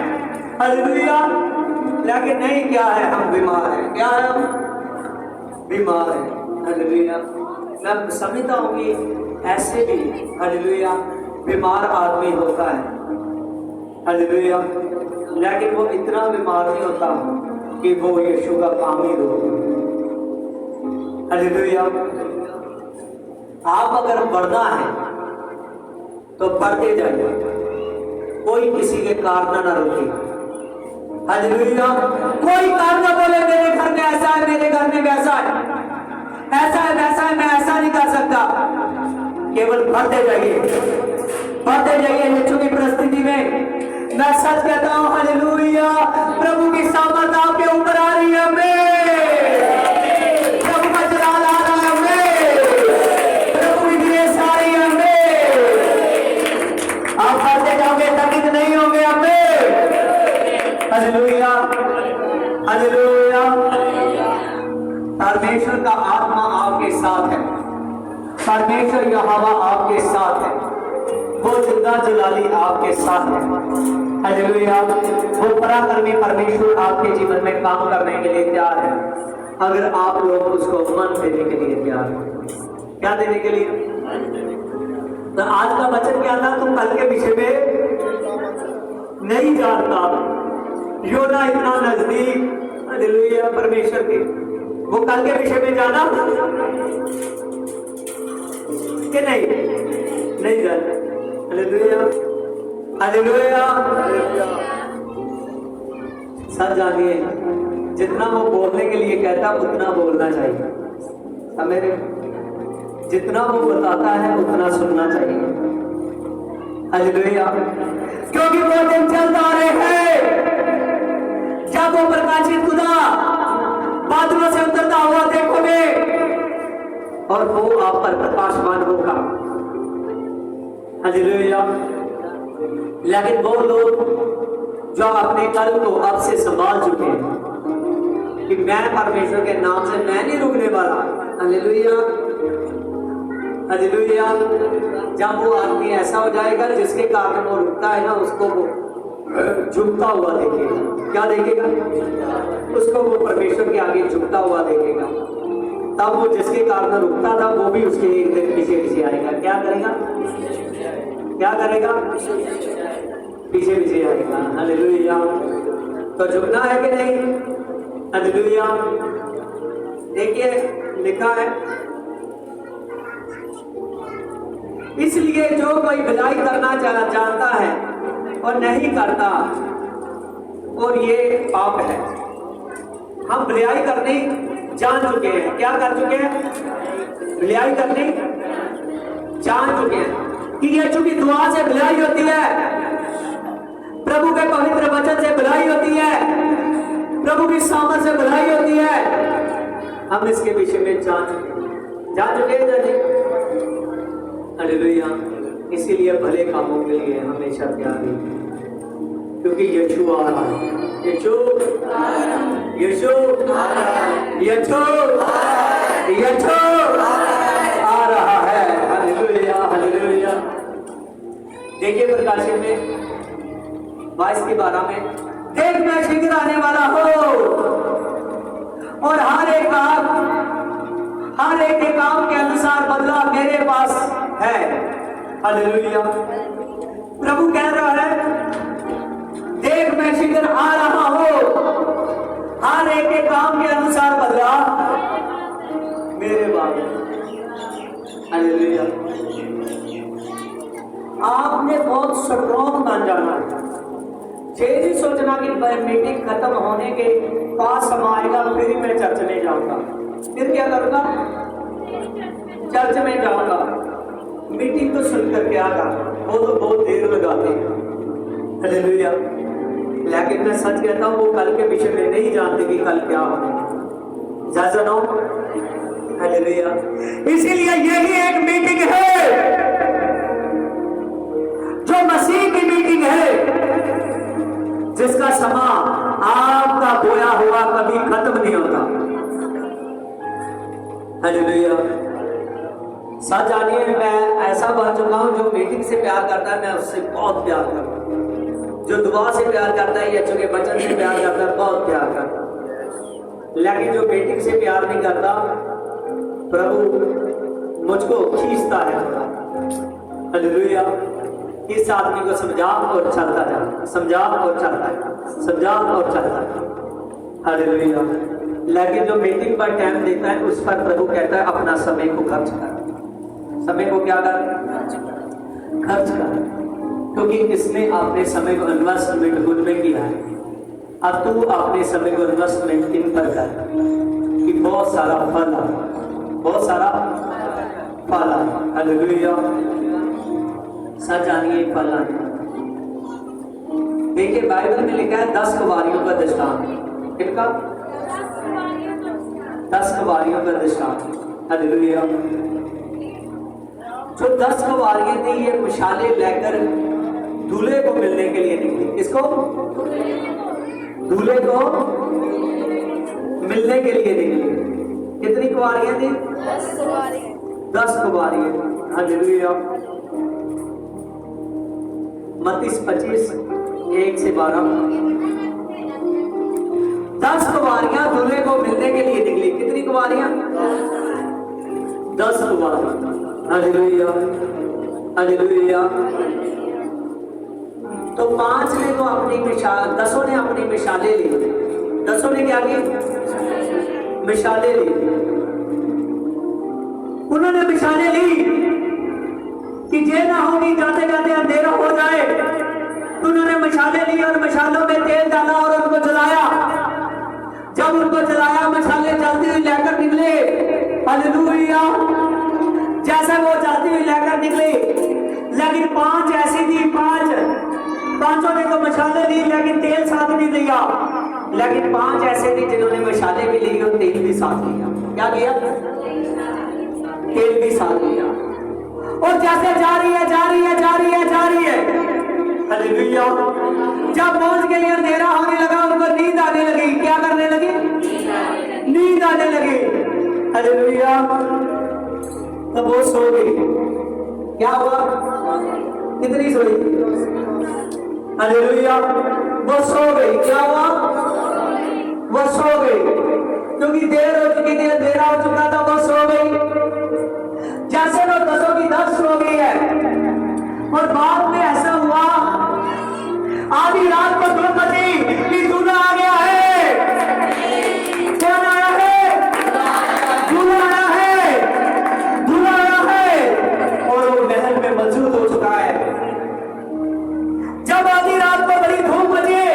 A: हालेलुया, लेकिन नहीं, क्या है, हम बीमार हैं। क्या है? हम बीमार हैं। हालेलुया। मैं समझता हूँ कि ऐसे भी हालेलुया बीमार आदमी होता है, हालेलुया, लेकिन वो इतना बीमार नहीं होता कि वो यीशु का काम ही रोक। हालेलुया। आप अगर बढ़ना है तो बढ़ते जाइए, कोई किसी के कारण ना रोके। हालेलुया। कोई कारण ना बोले मेरे घर में ऐसा है, मेरे घर में वैसा है, ऐसा है वैसा है, मैं ऐसा नहीं कर सकता। केवल बढ़ते जाइए, बढ़ते जाइए। यीशु की परिस्थिति में मैं सच कहता हूं, हालेलुया, प्रभु की सामर्थ आपके ऊपर आ रही है। प्रभु का जलाल आ रहा है, प्रभु की ग्रेस आ रही है। आप बढ़ते जाओगे, थकित नहीं होंगे। Hallelujah, hallelujah. परमेश्वर का आत्मा आपके साथ है, परमेश्वर यहोवा आपके साथ है, वो जिंदा जलाली आपके साथ है। हालेलुया। वो पराक्रमी परमेश्वर आपके जीवन में काम करने के लिए तैयार है, अगर आप लोग उसको मन देने के लिए तैयार हैं। क्या देने के लिए? तो आज का वचन क्या था? तुम कल के विषय में नहीं जानता। योना इतना नजदीक, हालेलुया, परमेश्वर के, वो कल के विषय में जाना कि नहीं? नहीं जाना। Hallelujah, hallelujah. सर जानिए, जितना वो बोलने के लिए कहता उतना बोलना चाहिए। हमें जितना वो बताता है उतना सुनना चाहिए। हालेलुया। क्योंकि वो दिन चल रहे हैं जब वो प्रकाशित खुदा बादलों से उतरता हुआ देखोगे और वो आप पर प्रकाशमान होगा। हालेलुया। लेकिन वो लोग जो अपने कल को अब से संभाल चुके हैं कि मैं परमेश्वर के नाम से मैं नहीं रुकने वाला। Hallelujah, hallelujah. जब वो आदमी ऐसा हो जाएगा जिसके कारण वो रुकता है ना, उसको वो झुकता हुआ देखेगा। क्या देखेगा? उसको वो परमेश्वर के आगे झुकता हुआ देखेगा। तब वो जिसके कारण रुकता था वो भी उसके एक दिन पीछे पीछे आएगा। क्या करेगा? क्या करेगा? पीछे पीछे आएगा। हालेलुया। तो झुकना है कि नहीं? हालेलुया। देखिए लिखा है, इसलिए जो कोई भलाई करना जानता है और नहीं करता, और ये पाप है। हम भलाई करने जान चुके हैं। क्या कर चुके हैं? भलाई करने जान चुके हैं कि यीशु की दुआ से भलाई होती है, प्रभु के पवित्र वचन से भलाई होती है, प्रभु की सामर्थ से भलाई होती है। हम इसके विषय में जान चुके हैं। हालेलुया। इसीलिए भले कामों के लिए हमेशा तैयार हैं, क्योंकि यीशु आ रहा है। यीशु, यीशु, यीशु, यीशु आ रहा है। Hallelujah, hallelujah. देखिए प्रकाशित में 22 के 12 में देख मैं शीघ्र आने वाला हूं और हर एक के काम के अनुसार बदला मेरे पास है। हालेलुया। प्रभु कह रहा है देख मैं शीघ्र आ रहा हूं, हर एक के काम के अनुसार बदला मेरे पास। हालेलुया। आपने बहुत स्ट्रॉन्ग बन जाना है। ये नहीं सोचना कि मीटिंग खत्म होने के पास समय आएगा फिर मैं चर्च में जाऊंगा, फिर क्या करूंगा, चर्च में जाऊंगा, मीटिंग तो सुन कर क्या था, वो तो बहुत देर लगाते हैं। हालेलुया। लेकिन मैं सच कहता हूँ वो कल के विषय में नहीं जानते कि कल क्या होगा। जा सुनो। हालेलुया। इसीलिए यही एक मीटिंग है जो मसीह की मीटिंग है, जिसका समा आपका बोया हुआ कभी खत्म नहीं होता। हालेलुया। सच जानिए मैं ऐसा बन चुका हूं जो मीटिंग से प्यार करता है मैं उससे बहुत प्यार करता हूं, जो दुआ से प्यार करता है या चुके वचन से प्यार करता है बहुत प्यार करता है। लेकिन जो मीटिंग से प्यार नहीं करता प्रभु मुझको खींचता है। हालेलुया। इस आदमी को समझा और चलता जा, समझा और चलता है, समझा और चलता है। हालेलुया। लेकिन जो मीटिंग पर टाइम देता है उस पर प्रभु कहता है अपना समय को खर्च कर। समय को क्या कर? खर्च कर, क्योंकि इसने अपने समय को इन्वेस्टमेंट उनमें किया है। अब तू अपने समय को इन्वेस्टमेंट इन पर कर कि बहुत सारा फल आ, बहुत सारा फल आ। हालेलुया। सच जानिए फल आने। देखिए बाइबल में लिखा है 10 कुंवारियों का दृष्टांत। किनका? 10 कुंवारियों का दृष्टांत। हालेलुया। जो 10 कुंवारियां थी ये मिसाले लेकर दूल्हे को मिलने के लिए निकली। किसको? दूल्हे को मिलने के लिए निकली। कितनी कुंवारियां थी? 10 कुंवारियां। हालेलुया। मत्ती 25:1-12। 10 कुंवारियां दूल्हे को मिलने के लिए निकली। कितनी कुंवारियां? 10 कुंवारियां। हालेलुया। हालेलुया। तो 5 ने तो अपनी मिसाल, 10 ने अपनी मिसालें ली। 10 ने क्या की? मिसालें ली। उन्होंने मिसालें ली कि ये ना होगी जाते जाते अंधेरा हो जाए, तो उन्होंने मशाले ली और मशालों में तेल डाला और उनको जलाया। जब उनको जलाया मशाले जलती हुई लेकर निकले। हालेलुया। जैसे वो जलती हुई लेकर निकले, लेकिन 5 ऐसी थी, 5 ने तो मशाले ली लेकिन तेल साथ नहीं लिया। लेकिन 5 ऐसे थे जिन्होंने मशाले भी ली और तेल भी साथ लिया। क्या किया? तेल भी साथ लिया। और जैसे जा रही है हालेलुया। जब पहुंच गई अंधेरा होने लगा, उनको नींद आने लगी। क्या करने लगी? नींद आने लगी। हालेलुया। तब वो सो गई। क्या हुआ? कितनी सोई? हालेलुया। वो सो गई। क्या हुआ? वो सो गई, क्योंकि देर हो चुकी थी, अंधेरा हो चुका था, वो सो गई। जैसे वो 10 की 10 सो गई है और बाद में ऐसा हुआ आधी रात को 2 बजे कि दूल्हा आ गया है। कौन आया है? दूल्हा आया है। दूल्हा आया है और वो महल में मौजूद हो चुका है। जब आधी रात को बड़ी धूप बजे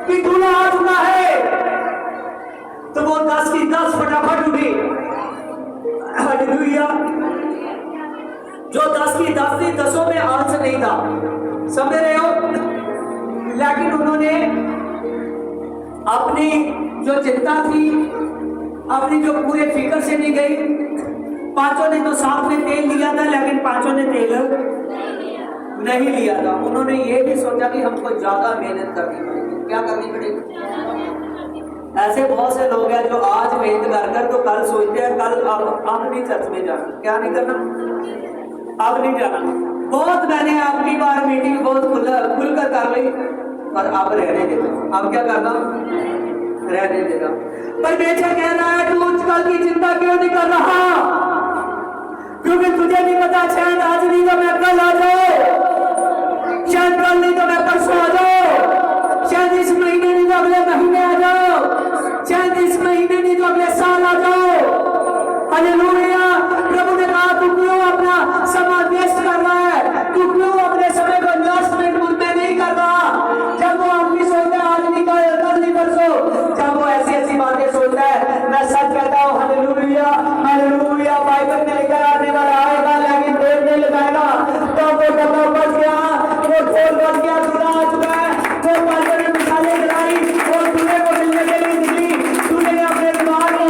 A: कि दूल्हा आ चुका है, तो वो 10 की 10 फटाफट उठी। हालेलुया। जो 10 की 10 थी, 10 में आलस नहीं था, समझ रहे हो? लेकिन उन्होंने अपनी जो चिंता थी, अपनी जो पूरे फिक्र से नहीं गई। 5 ने तो साथ में तेल लिया था, लेकिन 5 ने तेल नहीं लिया था। उन्होंने ये भी सोचा कि हमको ज्यादा मेहनत करनी पड़ेगी। क्या करनी पड़ेगी? ऐसे बहुत से लोग हैं जो आज मेहनत कर तो कल सोचते हैं कल अब नहीं चर्च में जाना। क्या नहीं करना? अब नहीं जाना। बहुत मैंने आपकी बार मीटिंग बहुत खुलकर कर ली, और अब रहने देना। अब क्या करना? रहने देना। परमेश्वर कह रहा है तू कल की चिंता क्यों नहीं कर रहा? क्योंकि तुझे नहीं पता, शायद आज नहीं तो मैं कल आ जाऊं, शायद कल नहीं तो मैं परसों आ जाऊं, शायद इस महीने नहीं तो अगले महीने आ जाओ, शायद इस महीने नहीं तो अगले साल आ जाओ। हालेलुया। प्रभु ने कहा तू क्यों अपना समय वेस्ट कर रहा है? तू क्यों अपने समय को इन्वेस्टमेंट में नहीं कर रहा? जब वो आदमी सोचता है आज नहीं कल नहीं परसों, जब वो ऐसी ऐसी बातें सोचता है, मैं सच कहता हूँ हालेलुया हालेलुया, बाइबल में लिखा आने वाला आएगा लेकिन देर नहीं लगाएगा। तो वो डब्बा बच गया, वो ढोल बच गया, दूल्हा आ चुका है, वो बाइबल में मिसालें गिराई और दूल्हे को मिलने के लिए निकली। दूल्हे ने अपने दिमाग को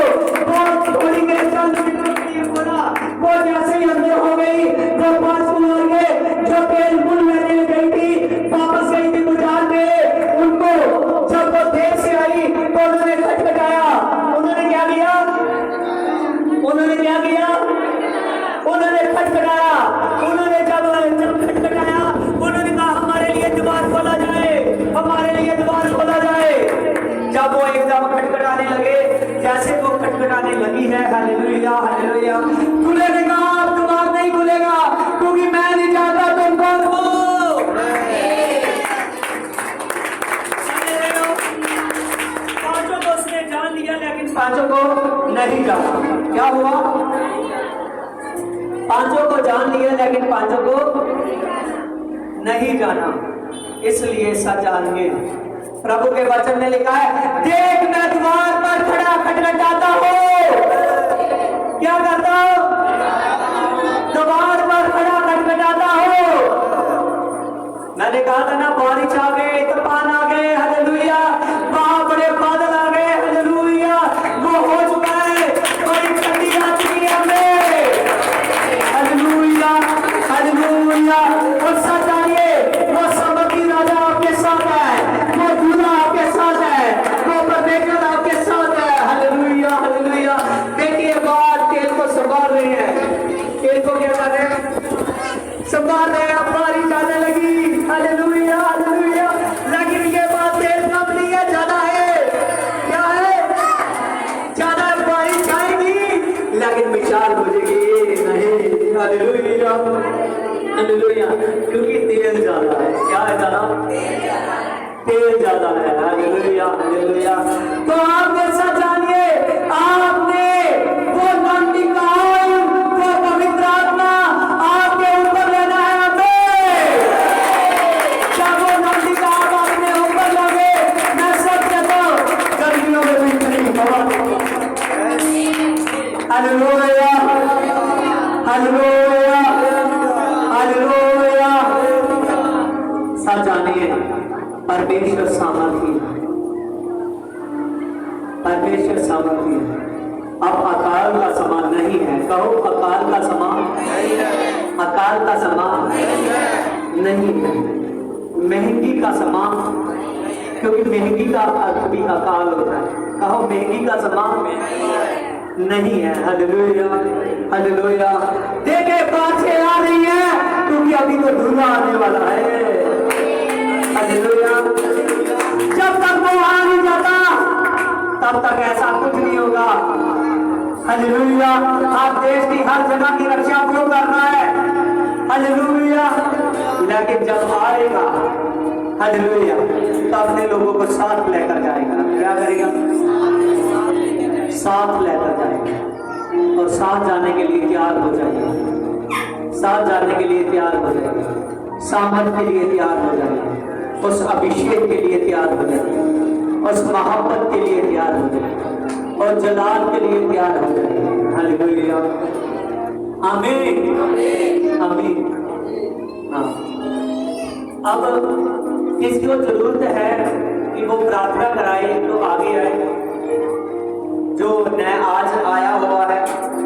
A: बहुत थोड़ी के वो जैसे ही अंदर हो गई, वो 5 उम्र के जो तेल मुल लेने गई थी, वापस गई थी बाजार में, उनको जब वो देर से आई तो उन्होंने खटखटाया। उन्होंने क्या किया? उन्होंने क्या किया? उन्होंने खटखटाया। उन्होंने जब खटखटाया उन्होंने कहा हमारे लिए द्वार खोला जाए, हमारे लिए द्वार खोला जाए। जब वो एकदम खटखटाने लगे, जैसे वो खटखटाने लगी है, हालेलुया हालेलुया, दूल्हे ने कहा अब द्वार नहीं खुलेगा क्योंकि मैं नहीं जानता तुम कौन हो। पांचों को उसने जान लिया लेकिन पांचों को नहीं जाना। क्या हुआ? पांचों को जान लिया लेकिन पांचों को नहीं जाना। इसलिए सच जानिए, प्रभु के वचन में लिखा है देख मैं द्वार पर खड़ा खटखटाता हूं। क्या करता हूं? द्वार पर खड़ा खटखटाता हूं। मैंने कहा था ना बारिश आ गई, तूफान आ गए, हालेलुया, वहां बड़े बादल आ गए, हालेलुया, वो हो चुका है, बड़ी ठंडी आ चुकी है हमें, हालेलुया हालेलुया। और सच जानिए वो समर्थी राजा आपके साथ है, वो दूल्हा आपके साथ है, वो परमेश्वर आपके साथ है, हालेलुया हालेलुया। देखिए बात तेल को संभाल रहे हैं, तेल को क्या कर रहे हैं? संभाल रहे हैं। बारिश आने लगी, हालेलुया हालेलुया, लेकिन ये बात तेल कम नहीं है, ज्यादा है। क्या है? ज्यादा बारिश आएगी लेकिन विशाल हो जाएगी नहीं, हालेलुया हालेलुया, क्योंकि तेल ज्यादा है। क्या है? ज्यादा तेल ज्यादा है, हालेलुया हालेलुया। तो आप ऐसा जानिए आपने वो नंदी का ऑयल, वो पवित्र आत्मा आपके ऊपर लेना है हमें। क्या वो नंदी का आप अपने ऊपर लोगे? मैं सब कहता हूं गर्मियों में भी ठंडी हवा, हालेलुया हालेलुया हालेलुया। सब जानिए परमेश्वर सामर्थी है, परमेश्वर सामर्थी है। अब अकाल का समान नहीं है, कहो अकाल का समान, अकाल का समान नहीं है, महंगी का समान, क्योंकि महंगी का अर्थ भी अकाल होता है। कहो महंगी का समान नहीं है, हालेलुया हालेलुया। देखे बातें आ रही है क्योंकि अभी तो दूल्हा आने वाला है, हालेलुया। जब तक वो आ नहीं जाता तब तक ऐसा कुछ नहीं होगा, हालेलुया। आप देश की हर जगह की रक्षा क्यों करना है, हालेलुया, लेकिन जब आएगा, हालेलुया, तो अपने लोगों को साथ लेकर जाएगा। क्या करेगा? साथ लेकर जाएगा, और साथ जाने के लिए तैयार हो जाएगा, साथ जाने के लिए तैयार हो जाएगा, सामर्थ के लिए तैयार हो जाएगा, उस अभिषेक के लिए तैयार हो जाएगा, उस मोहब्बत के लिए तैयार हो जाएगा, और जलाल के लिए तैयार हो जाएगा। हालेलुया, आमीन आमीन। हाँ, अब किसको जरूरत है कि वो प्रार्थना कराए तो आगे आए। जो नया आज आया हुआ है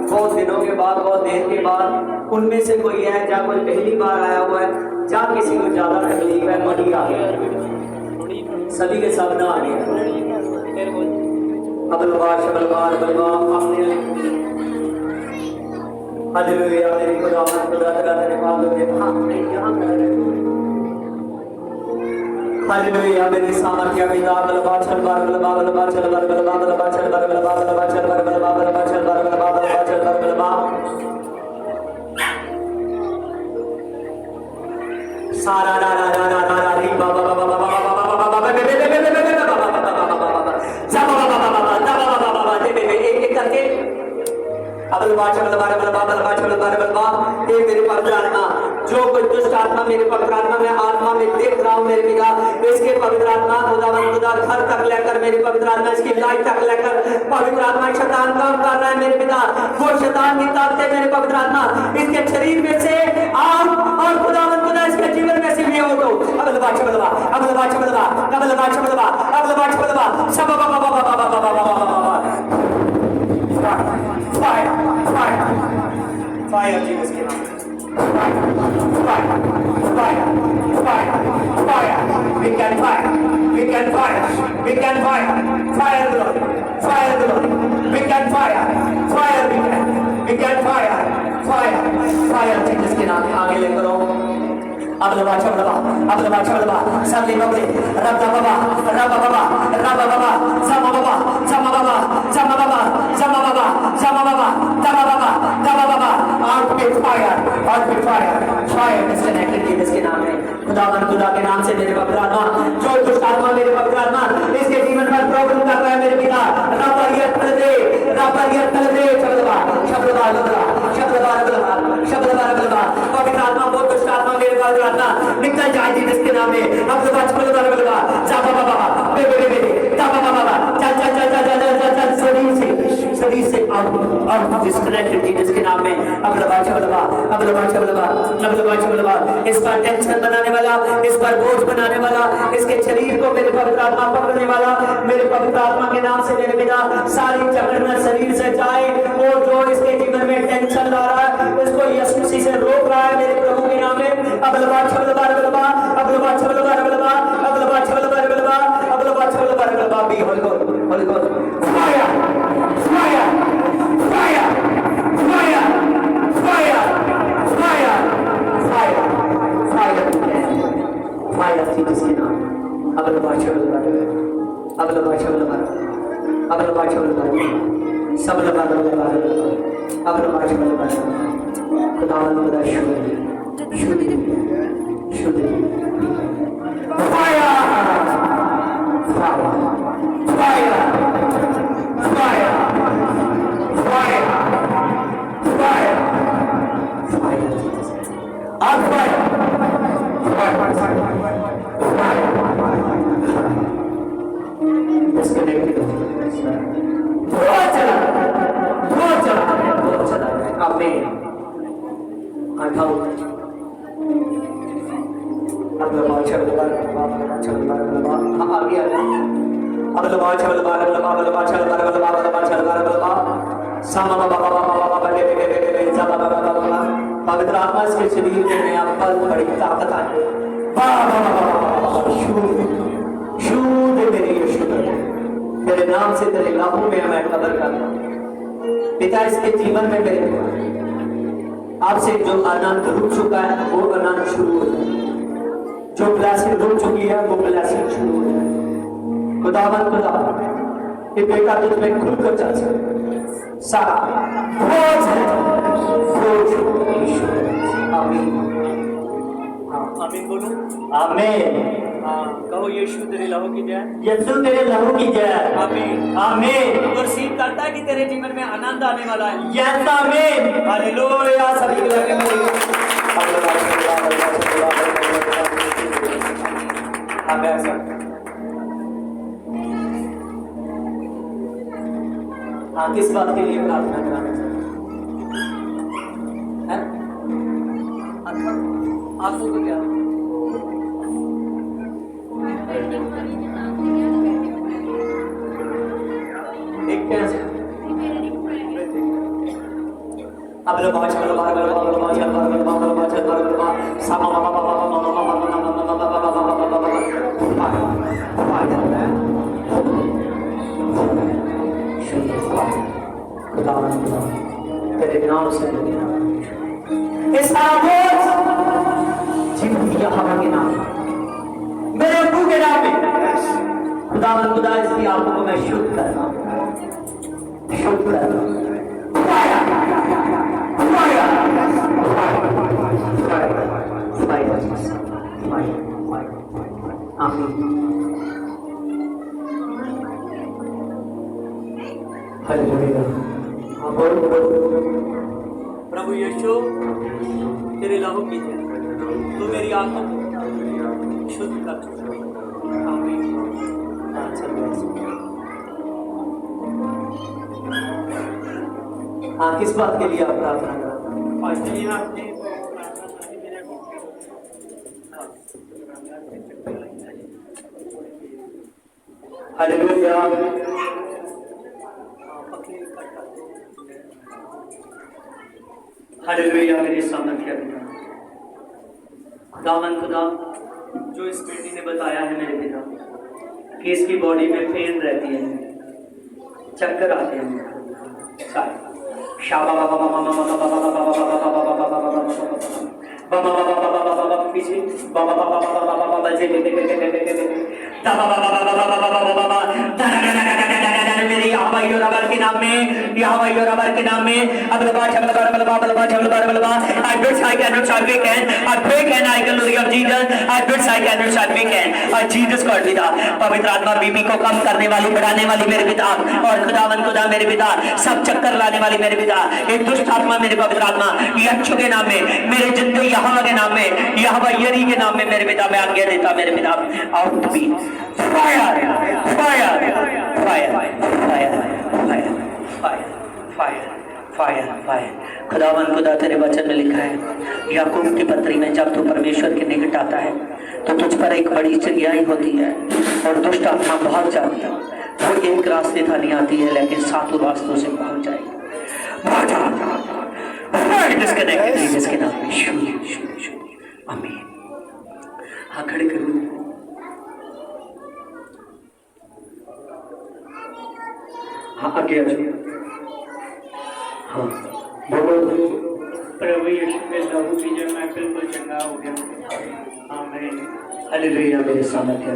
A: बहुत दिनों के बाद, बहुत देर के बाद, उनमें से कोई है जहाँ कोई पहली बार आया हुआ है, जहाँ किसी को ज्यादा तकलीफ है, मनी आ गया, सभी के सब ना आ गया। अबलबार शबलबार बलबार आपने हालेलुया मेरी खुदा तेरे बालों के हाथ में यहाँ कर रहे हालेलुया मेरी सामर्थ्य पिता बलवा चल बार बलवा बलवा चल बार बलवा बलवा चल बार बलवा बलवा चल बार बलवा बलवा चल बार बलवा बलवा चल बार बलवा सारा रा रा रा रा रा री बाबा बाबा बाबा बाबा बाबा बाबा बे बे बे बे बे बे बाबा बाबा बाबा बाबा बाबा बाबा बाबा बाबा बाबा दे बे एक एक करके बलवा चल बार बलवा बलवा चल बार बलवा ये मेरे पवित्र आत्मा जो कोई दुष्ट आत्मा मेरे पवित्र आत्मा में देख रहा हूँ मेरे पिता इसके पवित्र आत्मा खुदावन खुदा घर तक लेकर मेरे पवित्र आत्मा इसकी लाइफ तक लेकर पवित्र आत्मा शैतान काम कर रहा है मेरे पिता वो शैतान की ताकतें मेरे पवित्र आत्मा इसके शरीर में से आओ और खुदावन खुदा इसके जीवन में से भी हो तो अबलवा चबलवा अबलवा चबलवा अबलवा चबलवा अबलवा चबलवा सब बाबा बाबा बाबा बाबा बाबा फायर फायर फायर जीसस के नाम fire, fire, fire, fire. We can fire, we can fire, we can fire, fire the Lord, fire the Lord. We can fire, fire we can fire, fire, fire. Jesus के नाम में आगे लेकर आओ. अबलवा चबलवा, अबलवा चबलवा, सबले बबले, रब्बा बाबा, रब्बा बाबा, रब्बा बाबा, जमा बाबा, जमा बाबा, जमा बाबा, जमा बाबा, जमा बाबा, जमा बाबा, जमा बाबा. Out with fire, fire disconnected Jesus के नाम में. खुदावन खुदा के नाम से मेरे पवित्र आत्मा, जो दुष्ट आत्मा मेरे पवित्र आत्मा इसके जीवन पर प्रॉब्लम कर रहा है मेरे पिता. रब्बा ये तल दे, चबलवा, शब्दवा लबला, शब्दवा लबला, शब्दवा लबला. पवित्र आत्मा बहुत दुष्ट आत्मा मेरे पवित्र आत्मा निकल जाए जीसस के नाम में. अबलवा शब्दवा लबला, जा बाबा बे जा बाबा चल शरीर से आउट डिस्कनेक्टेड जीसस के नाम में. अबलवा चबलवा, अबलवा चबलवा, अबलवा चबलवा. इस पर टेंशन बनाने वाला, इस पर बोझ बनाने वाला, इसके शरीर को मेरे पवित्र आत्मा पकड़ने वाला मेरे पवित्र आत्मा के नाम से मेरे पिता सारी जकड़ना शरीर से जाए. और जो इसके जीवन में टेंशन ला रहा है इसको यीशु मसीह से रोक रहा है मेरे प्रभु के नाम में. अबलवा चबलवा अबलवा, अबलवा चबलवा अबलवा, अबलवा चबलवा अबलवा, अबलवा चबलवा अबलवा. Be holy God fire fire fire fire fire fire fire fire fire Jesus के नाम. अबलवा चबलवा अबलवा चबलवा अबलवा चबलवा सबलवा अबलवा अबलवा चबलवा. खुदावन खुदा शुद्ध शुद्ध fire fire fire fire fire fire fire आप फायर डिस्कनेक्टेड बहुत चला आमीन. अबलवा चबलवा चबलवा आगे आ जाए. अबलवा चबलवा अबलवा अबलवा चबलवा अबलवा अबलवा चबलवा अबलवा सामा बाबा बाबा बाबा बे बे बे बे बाबा बाबा बाबा. पवित्र आत्मा इसके शरीर में नया पल बड़ी ताकत आए. बाबा शुद्ध मेरे यीशु तेरे नाम से तेरे लाभों में मैं कदर करता हूं पिता. इसके जीवन में मेरे आपसे जो आनंद रुक चुका है वो आनंद शुरू हो जाए. जो ब्लेसिंग रुक चुकी है वो ब्लेसिंग शुरू हो जाए. खुदावन खुदा ये बेटा तुझ में खुलकर चल सके. सारा बोझ है बोझ यीशु. आमीन. आमीन बोलो. आमीन. कहो यीशु तेरे लहू की जय. यीशु तेरे लहू की जय. आमीन आमीन. और सीख करता है कि तेरे जीवन में आनंद आने वाला है. यस आमीन. हालेलुया. सभी को लगे आमीन. हाँ किस बात के लिए प्रार्थना कराना है? आपको तो क्या एक कैसे अब लोग बाहर चलो बाहर चलो बाहर चलो बाहर चलो बाहर चलो बाहर चलो सामा बाबा बाबा तेरे नाम से इस आवाज जिंदगी हवा के नाम मेरे प्रभु के खुदावन खुदा इसकी आंखों को मैं शुद्ध कर रहा हूँ, शुद्ध कर रहा हूँ। प्रभु यीशु तेरे लहू की तू मेरी आंखों को शुद्ध कर। हाँ, किस बात के लिए आप प्रार्थना कर? Hallelujah, hallelujah. मेरे सामर्थ्य खुदावन खुदा, जो इस बेटी ने बताया है मेरे पिता कि इसकी बॉडी में पेन रहती है, चक्कर आते हैं, पीछे मेरे यहोवा रबर के नाम में, यहोवा रबर के नाम में अबलबा छबलबा अबलबा अबलबा छबलबा अबलबा I bet I cannot shall we can I pray can I can glory of Jesus I bet I cannot shall we can और जीसस गॉड पिता पवित्र आत्मा बीपी को कम करने वाली, बढ़ाने वाली मेरे पिता, और खुदावन खुदा मेरे पिता सब चक्कर लाने वाली मेरे पिता, एक दुष्ट आत्मा मेरे पवित्र आत्मा यक्षु के नाम में, मेरे जिंदगी यहोवा के नाम में, यहोवा यरी के नाम में मेरे पिता मैं आज्ञा देता मेरे पिता, out be fire fire fire fire fire fire fire fire. खुदावन खुदा तेरे वचन में लिखा है याकूब की पत्री में, जब तू परमेश्वर के निकट आता है तो तुझ पर एक बड़ी चिड़ियाई होती है और दुष्ट आत्मा बहुत जाती है, वो एक रास्ते था नहीं आती है लेकिन सातों रास्तों से पहुंच जाएगी। जिसके नाम में शून्य आमीन। हाँ, खड़े करो। हाँ, आगे आ जाओ। हाँ, बोलो।
B: प्रभु यीशु के लहू की जब मैं बिल्कुल चंगा हो गया। आमीन।
A: हालेलुया। मेरे सामर्थ्य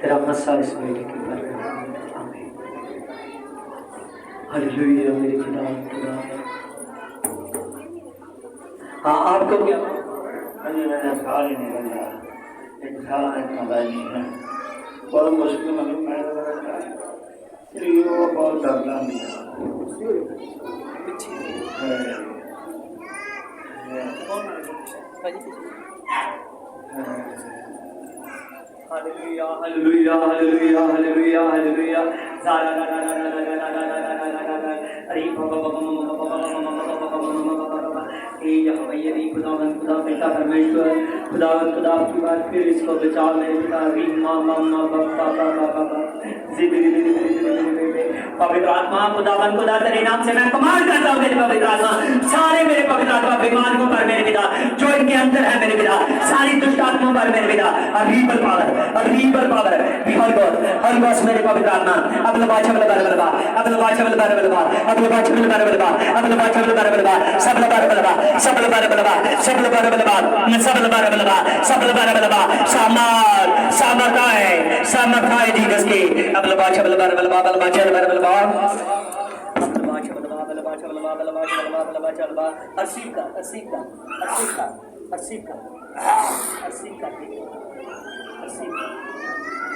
A: तेरा मसा इस बेटे के ऊपर। आमीन। हालेलुया। मेरे खुदा। हाँ, आपको क्या?
B: मैंने खा ही नहीं बना, नहीं है, बहुत मुश्किल मतलब मैं बहुत डरना नहीं
A: hallelujah hallelujah hallelujah hallelujah hallelujah. खुदावन खुदा बेटा परमेश्वर, खुदावन खुदा आपकी बात फिर इसको बचा मेरे पिता। पवित्र आत्मा खुदावन खुदा तेरे नाम से मैं कमांड करता हूँ मेरे पवित्र आत्मा, सारे मेरे पवित्र आत्मा बीमारियों पर मेरे पिता, जो इनके अंदर है मेरे पिता, सारी दुष्ट आत्माओं पर मेरे पिता, अरीबल पावर हर गॉस मेरे पवित्र आत्मा अबलबा छबल बरबलबा अबलबा छबल बरबलबा अबलबा छबल बरबलबा अबलबा छबल बरबलबा सबल बरबलबा सबल बरबलबा सबल बरबलबा सबल बरबलबा सबल बरबलबा सामर्थ्य जीसस की अबलबा छबल बरबलबा अबलबा छबल बरबलबा अबलबा छबलबा अबलबा छबलबा अबलबा छबलबा अबलबा छबलबा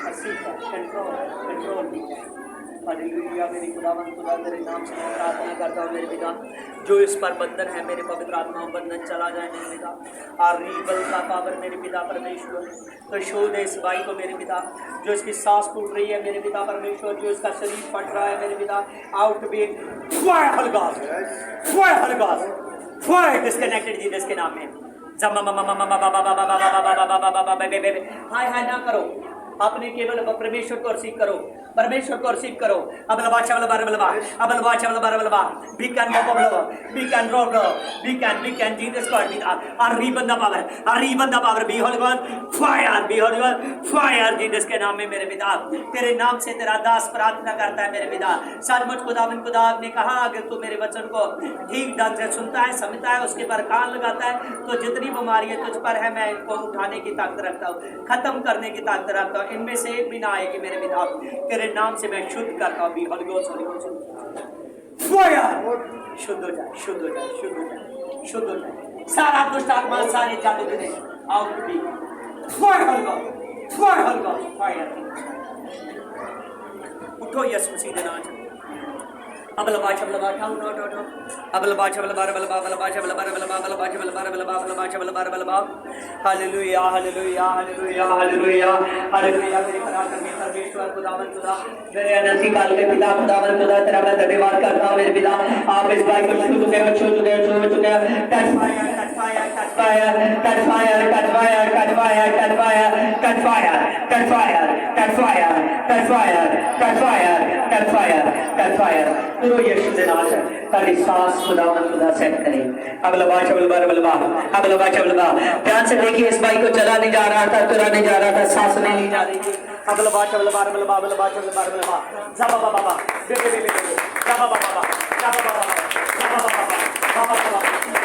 A: अर्सीका कंट्रोल हालेलुया। मेरी खुदावन खुदा तेरे नाम से मैं प्रार्थना करता हूँ मेरे पिता, जो इस पर बंधन है मेरे पवित्र आत्मा बंधन चला जाए मेरे पिता, और रीबल का पावर मेरे पिता परमेश्वर, तो शो दे इस भाई को मेरे पिता, जो इसकी सांस टूट रही है मेरे पिता परमेश्वर, जो इसका शरीर फट रहा है मेरे पिता, out be fire disconnected Jesus के नाम में। हाय हाय ना करो, अपने केवल परमेश्वर को अर्सी करो। परमेश्वर को रिसीव करो। अब लबा चबल बार बलबा, अब लबा चबल बार बलबा, वी कैन गो बबलो, वी कैन रोग, we can Jesus God with our रीबन the power, be holy God fire Jesus के नाम में मेरे पिता। तेरे नाम से तेरा दास प्रार्थना करता है मेरे पिता। सचमुच खुदा ने कहा अगर तू मेरे वचन को ठीक ढंग से सुनता है, समझता है, उसके पर कान लगाता है, तो जितनी बीमारी तुझ पर है मैं इनको उठाने की ताकत रखता हूँ, खत्म करने की ताकत रखता हूँ। इनमें से एक भी ना आएगी मेरे पिता। तेरे नाम से मैं शुद्ध करता हूँ। होली गोस्ट फायर, शुद्ध हो जाए, शुद्ध हो जाए, शुद्ध हो जाए, शुद्ध हो जाए। सारा दुष्ट आत्मा, सारे जादू देने out be fire, holy ghost fire. उठो यीशु मसीह के नाम से। अब लबा चबल बार उठो उठो उठो। अब लबा चबल बार बलबा, बलबा चबल बार बलबा, बलबा चबल बार बलबा, बलबा चबल बार बलबा। Hallelujah hallelujah hallelujah hallelujah hallelujah. मेरे पराक्रमी परमेश्वर खुदावन खुदा, मेरे अनंत काल के पिता खुदावन खुदा, तेरा मैं धन्यवाद करता हूं मेरे पिता। आप इस भाई को छू चुके, छू चुके, छू चुके। Touch fire, touch fire, touch fire, touch fire, touch fire, touch fire, touch fire, touch fire, touch fire, touch fire, touch fire, touch fire, touch fire, touch fire. तो यीशु के नाम से तारी सांस खुदावन खुदा सेट करें। अब लबा चबल बार बलबा, अब लबा चबल बा। ध्यान से देखिए, इस भाई को चला नहीं जा रहा था, तुरा नहीं जा रहा था, सांस नहीं ली जा रही थी। अब लबा चबल बार बलबा, बलबा चबल बार बलबा, जाबा बाबा बे बे बे बे, जाबा बाबा, जाबा बाबा, जाबा बाबा, जाबा बाबा।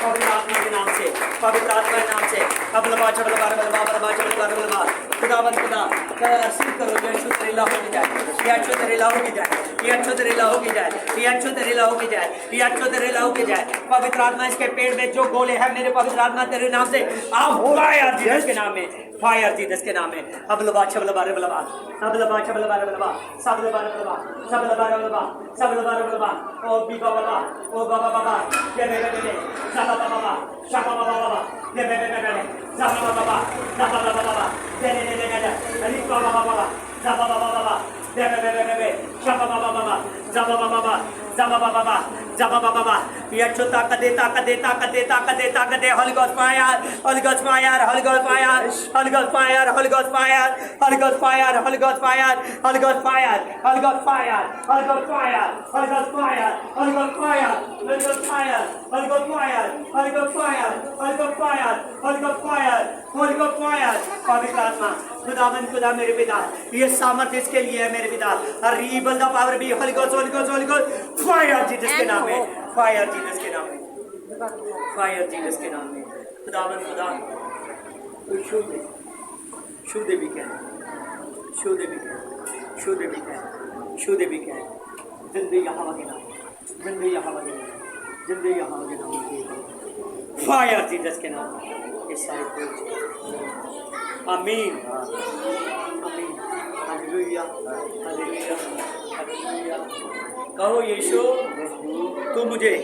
A: पवित्र आत्मा के नाम से, पवित्र आत्मा के नाम से। अब लबा चबल बार बलबा, बलबा चबल बार बलबा। खुदावन खुदा रिसीव करो। यीशु तेरे लाहौ की जाए, यीशु तेरे लाहौ की जाए, यीशु तेरे लाहौ की जाए, यीशु तेरे लाहौ की जाए, यीशु तेरे लाहौ की जाए। पवित्र आत्मा इसके पेट में जो गोले हैं, मेरे पवित्र आत्मा तेरे नाम से आप हो रहा है यार जीसस के नाम में, फायर जीसस के नाम में। अब लबा चबल बार बलबा, अब लबा चबल बार बलबा, सब लबा बलबा, सब लबा बलबा, सब लबा बलबा। ओ बीबा बाबा, ओ बाबा बाबा, ये बे बे बे, शाबा बाबा, शाबा बाबा, ये बे बे बे, शाबा बाबा, शाबा बाबा, दे दे दे दे, अली बाबा बाबा, शाबा बाबा, दे बे बे बे, शाबा बाबा, शाबा बाबा, शाबा बाबा, शाबा बाबा। ये जो ताकत दे, ताकत दे, ताकत दे, ताकत दे, ताकत दे। Holy ghost fire, holy ghost fire, holy ghost fire, holy ghost fire, holy ghost fire, holy ghost fire, holy ghost fire, holy ghost fire, holy ghost fire, holy ghost fire, holy ghost fire, holy ghost fire, holy ghost fire, holy ghost fire, holy ghost fire, holy ghost fire, holy ghost fire, holy ghost fire. पवित्र आत्मा खुदावन खुदा मेरे पिता, ये सामर्थ्य इसके लिए है मेरे पिता। रीबल the power be, holy ghost, holy ghost, holy ghost fire Jesus के नाम में, फायर जीसस के नाम में, फायर जीसस के नाम में। खुदावन खुदा छू दे, छू दे भी क्या, छू दे भी क्या, छू दे भी क्या, छू दे भी क्या। जिंदगी यहाँ के नाम, जिंदगी यहाँ के नाम, जिंदगी यहाँ के नाम, फायर जीसस के नाम में। इस सारे आमीन, आमीन, हालेलुया, हालेलुया, हालेलुया। कहो यीशु तू मुझे,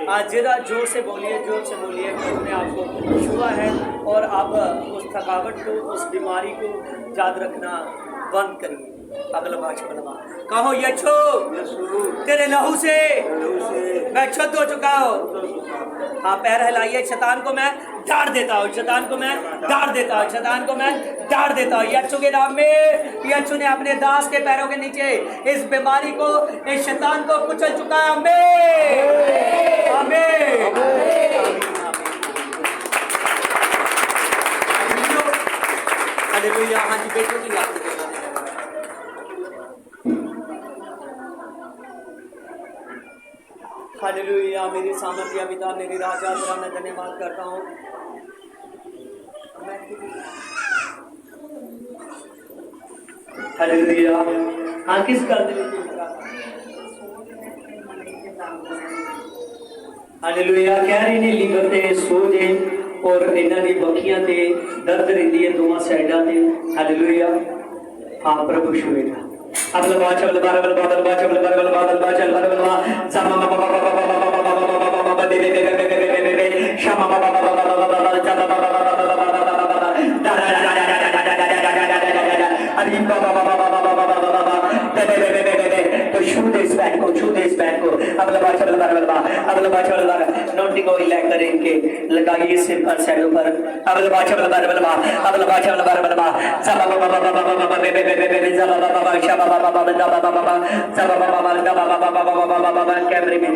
A: आज जरा जोर से बोलिए, जोर से बोलिए। हमने आपको छुआ है और आप उस थकावट को, उस बीमारी को याद रखना बंद करिए। अगला बात कहो यीशु तेरे लहू से मैं शुद्ध हो चुका हूँ। हाँ, पैर हिलाइए। शैतान को मैं डांट देता हूँ, शैतान को मैं डांट देता हूँ, शैतान को मैं डांट देता हूँ यीशु के नाम में। यीशु ने अपने दास के पैरों के नीचे इस बीमारी को, इस शैतान को कुचल चुका है। आमीन, आमीन, हालेलुया। हाँ जी, बेटों की याद देना। हालेलुया। मेरी सामर्थ्य पिता, मेरी राजा, तेरा मैं धन्यवाद करता हूँ। हालेलुया। हाँ, किस कर दे। हालेलुया। कह रहे ने लीवर ते सोज है और इन्हां दी बखियां ते दर्द रहिंदी है दोवां साइडां ते। हालेलुया। हाँ प्रभु शुएगा। अब लबा चल बार बल बादल बा चल बार बल बादल बा चल बार बल बा सामा बा बा बा बा बा दे दे दे दे दे शामा बा बा बा बा बा चल बा बा दा दा दा दा दा दा दा दा दा अरे बा बा बा बा बा बा दे दे दे दे तो शू दे बैंड को, छू दे इस बैंड को। अब लबा चल लबा लबा, अब लबा चल लबा, नोटी को लेकर इनके लगाइए सिर पर सैडों पर। अब लबा चल लबा लबा, अब लबा चल लबा लबा, सब बाबा बाबा बाबा बाबा बे बे बे बे सब बाबा बाबा शबा बाबा बाबा बाबा बाबा सब बाबा बाबा बाबा बाबा बाबा बाबा कैमरे में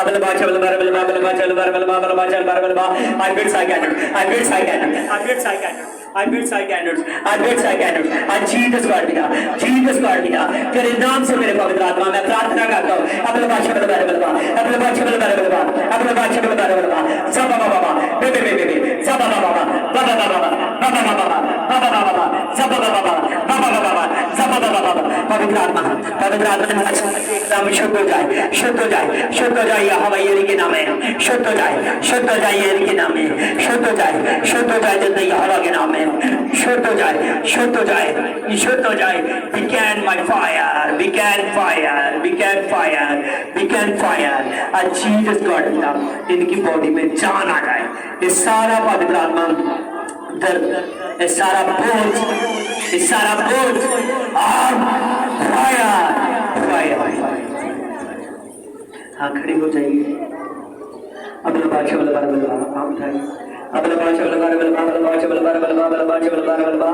A: अब लबा चल लबा लबा चल लबा लबा चल लबा। I build psychiatrist, I build psychiatrist, I build psychiatrist, I build psychiatrist, I build psychiatrist, and Jesus God दिया, Jesus God दिया। तेरे नाम से मेरे पवित्र आत्मा मैं प्रार्थना करता हूँ। अब लबा चल लबा लबा, अब लबा चल लबा लबा, अब लबा चल लबा लबा, सब बाबा बाबा बे बे बे बे सब बाबा बाबा बाबा बाबा बाबा बाबा बाबा बाबा सब बाबा बाबा बाबा बाबा सब बाबा बाबा पवित्र आत्मा नाम शुद्ध हो जाए, शुद्ध हो जाए, शुद्ध हो जाए। यहोवा यीशु के नाम में शुद्ध हो जाए, शुद्ध हो जाए यीशु के नाम में शुद्ध हो जाए, शुद्ध हो जाए जल्दी यहोवा के नाम में शुद्ध हो जाए, शुद्ध हो जाए, शुद्ध हो जाए। Begin my fire, begin fire, begin fire, begin fire। आज जीसस गॉड इनकी बॉडी में जान आ जाए। ये सारा पवित्र आत्मा दर्द, ये सारा बोझ, ये सारा बोझ और फायर फायर। हाँ खड़ी हो जाइए। अब लबा चल लबा लबा आप उठाइए। अब लबा चल लबा लबा लबा चल लबा लबा लबा चल लबा लबा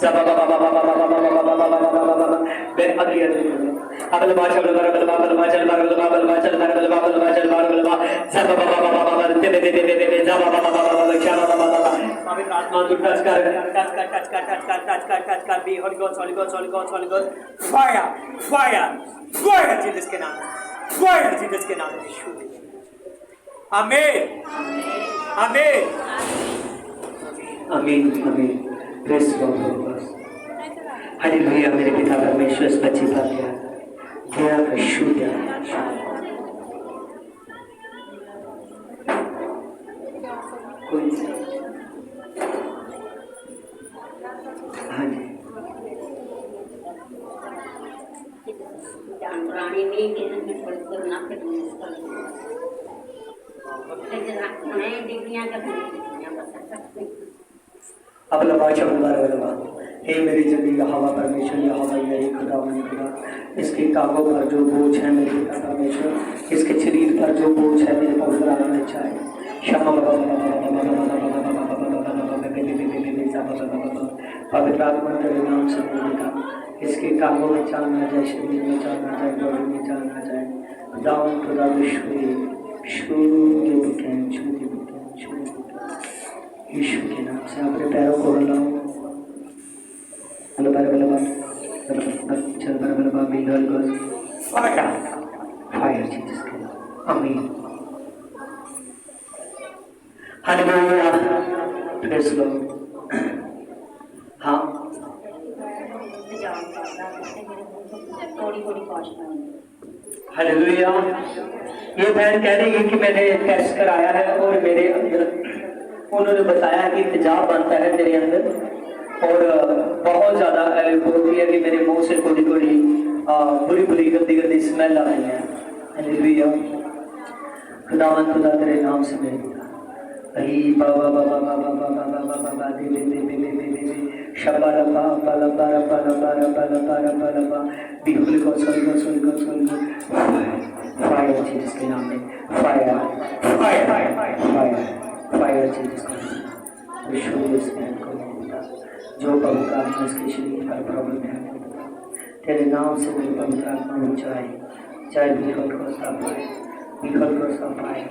A: सब बाबा बाबा बाबा बाबा बाबा बाबा बाबा बाबा बे अगली अब लबा चल लबा लबा लबा चल लबा लबा चल लबा लबा चल लबा सब बाबा बाबा बाबा दे दे दे दे दे दे सब बाबा बाबा बाबा क्या बाबा बाबा पवित्र आत्मा तू टच कर be holy God holy God holy God holy God fire fire fire Jesus के नाम फायर जीसस के नाम में आमीन आमीन आमीन आमीन। Praise God. हालेलुया। मेरे पिता परमेश्वर इस बच्चे पर गया का शुद्ध कोई हाँ जी अब लबा चलवा हे मेरी जल्दी यहोवा परमेश्वर यहोवा यही खुदा मन खुदा इसके काबों पर जो बोझ है मेरे पिता परमेश्वर इसके शरीर पर जो बोझ है मेरे पवित्र आत्मा में चाहे क्षमा पवित्र आत्मा तेरे नाम से बोलेगा इसके काबों में चालना जाए शरीर में चालना जाए बॉडी में चालना जाए खुदावन खुदा विश्व यीशु के नाम से अपने पैरों को हिलाओ। फायर जीसस के नाम आमीन हालेलुया प्रेज लॉर्ड। हाँ हालेलुया। ये बहन कह रही है कि मैंने टेस्ट कराया है और मेरे अंदर उन्होंने बताया कि तेजाब बनता है मेरे अंदर और बहुत ज़्यादा बोलती है कि मेरे मुंह से थोड़ी थोड़ी बुरी बुरी गंदी गंदी स्मेल आ रही है। हालेलुया। खुदावन खुदा तेरे नाम से मेरे अही बाबा बाबा बाबा बाबा बाबा बाबा दे दे दे दे दे दे दे शबा रबा बाला बारा बाला बारा बाला बारा बाला बा बिल्कुल को सोल फायर जीसस के नाम में fire fire fire fire Jesus के नाम विश्व इस मैन को जो पवित्र आत्मा इसके शरीर पर प्रॉब्लम है तेरे नाम से मेरे पवित्र आत्मा ऊंचाई चाहे बिल्कुल को सफाई बिल्कुल को सफाई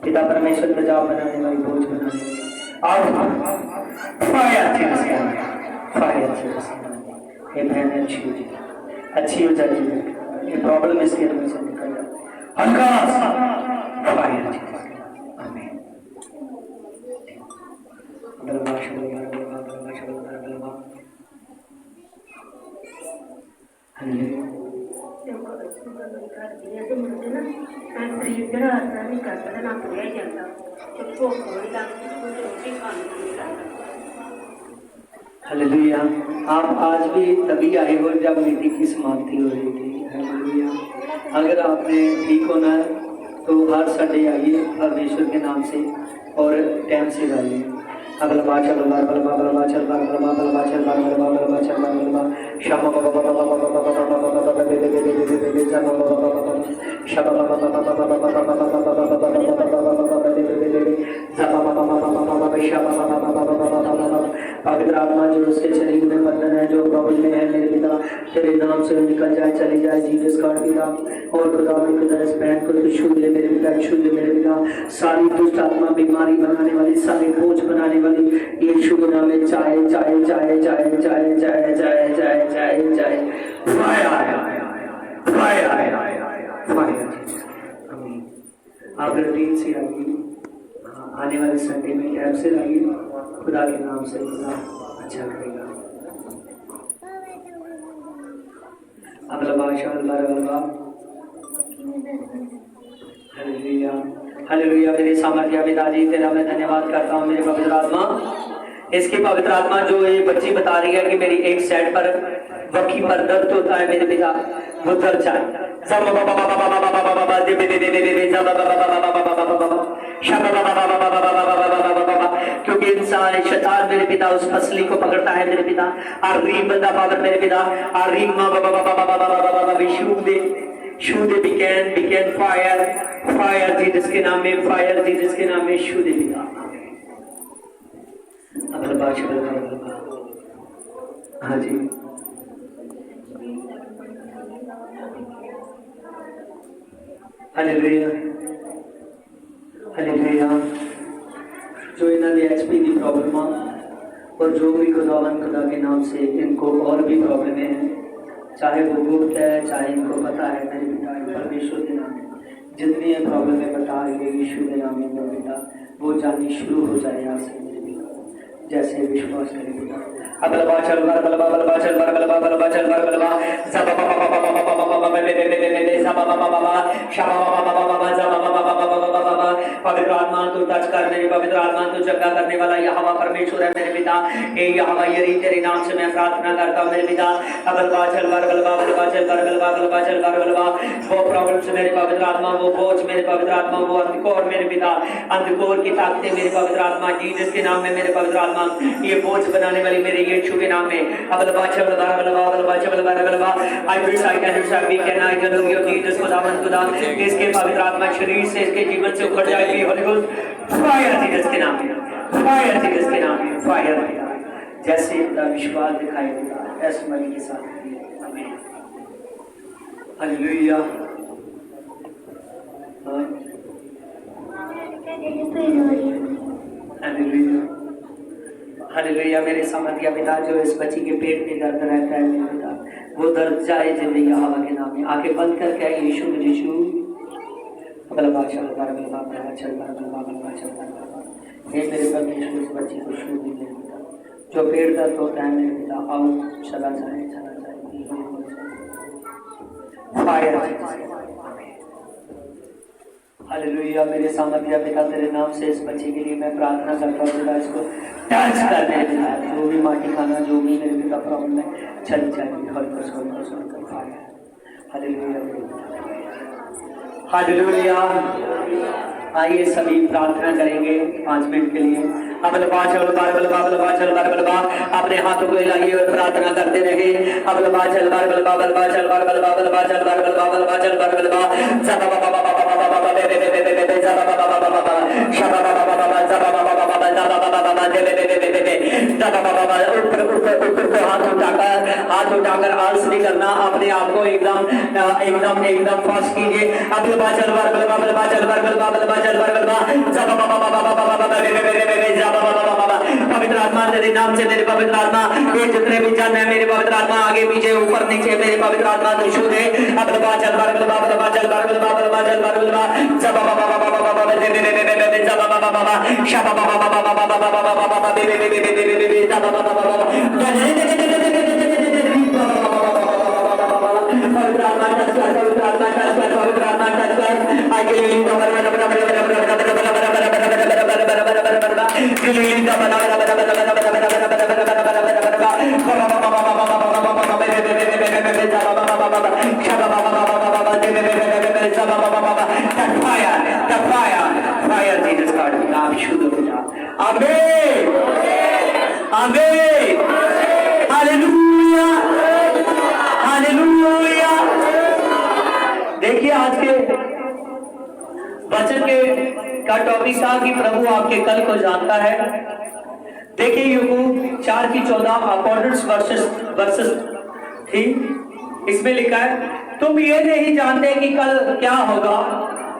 A: पिता परमेश्वर तेजाब बनाने वाली बोझ बनाने और फायर जीसस के नाम फायर जीसस के नाम ये बहन अच्छी हो जाएगी ये प्रॉब्लम इसके अंदर से निकल जाए हल्का फायर जीसस के नाम आमीन। हालेलुया। आप आज भी तभी आए हो जब मीटिंग की समाप्ति हो रही थी। हालेलुया। अगर आपने ठीक होना है तो हर संडे आइए परमेश्वर के नाम से और टाइम से आइए। पवित्र आत्मा जो उसके शरीर में बंधन है, जो प्रॉब्लम में है मेरे पिता, तेरे नाम से निकल जाए, चली जाए जीसस गॉड पिता। और खुदा में खुदा इस बहन को तू छू ले मेरे पिता, छू ले मेरे पिता। सारी दुष्ट आत्मा, बीमारी बनाने वाली, सारी बोझ बनाने वाली, यीशु के नाम में जाए जाए जाए जाए जाए जाए जाए जाए जाए जाए फायर फायर फायर। आप रूटीन से आइए, आने वाले संडे में कैब से लाइए, खुदा के नाम से खुदा अच्छा करेगा। Hallelujah hallelujah. मेरे सामर्थ्य पिताजी तेरा मैं धन्यवाद करता हूँ मेरे पवित्र आत्मा। इसकी पवित्र आत्मा जो ये बच्ची बता रही है कि मेरी एक साइड पर वक्की पर दर्द होता है मेरे पिता, वो दर्द जाए। क्योंकि इंसान शैतान मेरे पिता उस फसली को पकड़ता है मेरे पिता, और रीम बंदा पावर मेरे पिता, और रीम शूदे बिकेन फायर फायर जी जिसके नाम में, फायर जी जिसके नाम में, शूदे पिता। हाँ जी हालेलुया हालेलुया। जो इन्होंने एचपी की प्रॉब्लम और जो भी खुदा के नाम से इनको और भी प्रॉब्लम है, चाहे वो गुप्त है चाहे इनको पता है मेरे पिता, परमेश्वर के नाम में जितनी ये प्रॉब्लम है बता रही है यीशु के नाम में मेरे पिता, वो जाननी शुरू हो जाए यहाँ से मेरे पिता, जैसे विश्वास करें पिता। अबलबा चल बर बलबा बलबा चल बर बलबा बलबा चल बर बलबा सब पवित्र आत्मा तो टच कर मेरे पवित्र आत्मा तो जगह करने वाला यहोवा परमेश्वर है मेरे पिता। ए यहोवा यरी तेरे नाम से मैं प्रार्थना करता हूँ मेरे पिता। अबलबा चल बर बलबा बलबा चल बर बलबा बलबा चल बर बलबा। वो प्रॉब्लम्स मेरे पवित्र आत्मा, वो बोझ मेरे पवित्र आत्मा, वो अंधकोर मेरे पिता, अंधकोर की ताकतें मेरे पवित्र आत्मा जीसस के नाम में मेरे पवित्र आत्मा, ये बोझ बनाने वाली मेरे यीशु के नाम में अबलबा चल बर बलबा बलबा चल बर बलबा। I wish I can we can I can do your Jesus खुदावंद खुदा, इसके पवित्र आत्मा शरीर से इसके जीवन से उखड़ जाएगी। होली गोस्ट फायर जीसस के नाम में, फायर जीसस के नाम में, फायर। जैसे अपना विश्वास दिखाए टेस्टिमनी के साथ। आमीन हालेलुया हालेलुया हालेलुया। मेरे सामर्थ्य पिता जो इस बच्ची के पेट में दर्द रहता है मेरे पिता, वो दर्द जाए जिंदगी यहोवा के नाम में। आंखें बंद करके यीशु में यीशु बलबा चल बर बलबा बलबा चल बर बलबा बलबा चल बर बलबा। हे मेरे परमेश्वर इस बच्ची को छू दी मेरे पिता, जो पेट दर्द होता है मेरे पिता, आओ चला जाए चला जाए। Fire hallelujah. मेरे सामर्थ्य पिता तेरे नाम से इस बच्चे के लिए मैं प्रार्थना करता हूँ पिता, इसको टच कर दे पिता, जो भी माटी खाना जो भी मेरे पिता प्रॉब्लम है चल जाएगी। Hallelujah hallelujah. आइए सभी प्रार्थना करेंगे 5 मिनट के लिए। अपने हाथों को हिलाइए और प्रार्थना करते रहे। हाथ उठाकर आलस नहीं करना, अपने आप को एकदम एकदम एकदम फास्ट कीजिए। पवित्र आत्मा तेरे नाम से मेरे पवित्र आत्मा, ये जितने भी जन है मेरे पवित्र आत्मा, आगे पीछे ऊपर नीचे मेरे पवित्र आत्मा तू छू दे। Fire, Jesus God, आप शुद्ध हो जाओ। आमीन। देखिए आज के वचन के का टॉपिक था कि प्रभु आपके कल को जानता है। देखिए यूकूब 4:14 अकॉर्डेंस वर्सेस थी, इसमें लिखा है तुम ये नहीं जानते कि कल क्या होगा,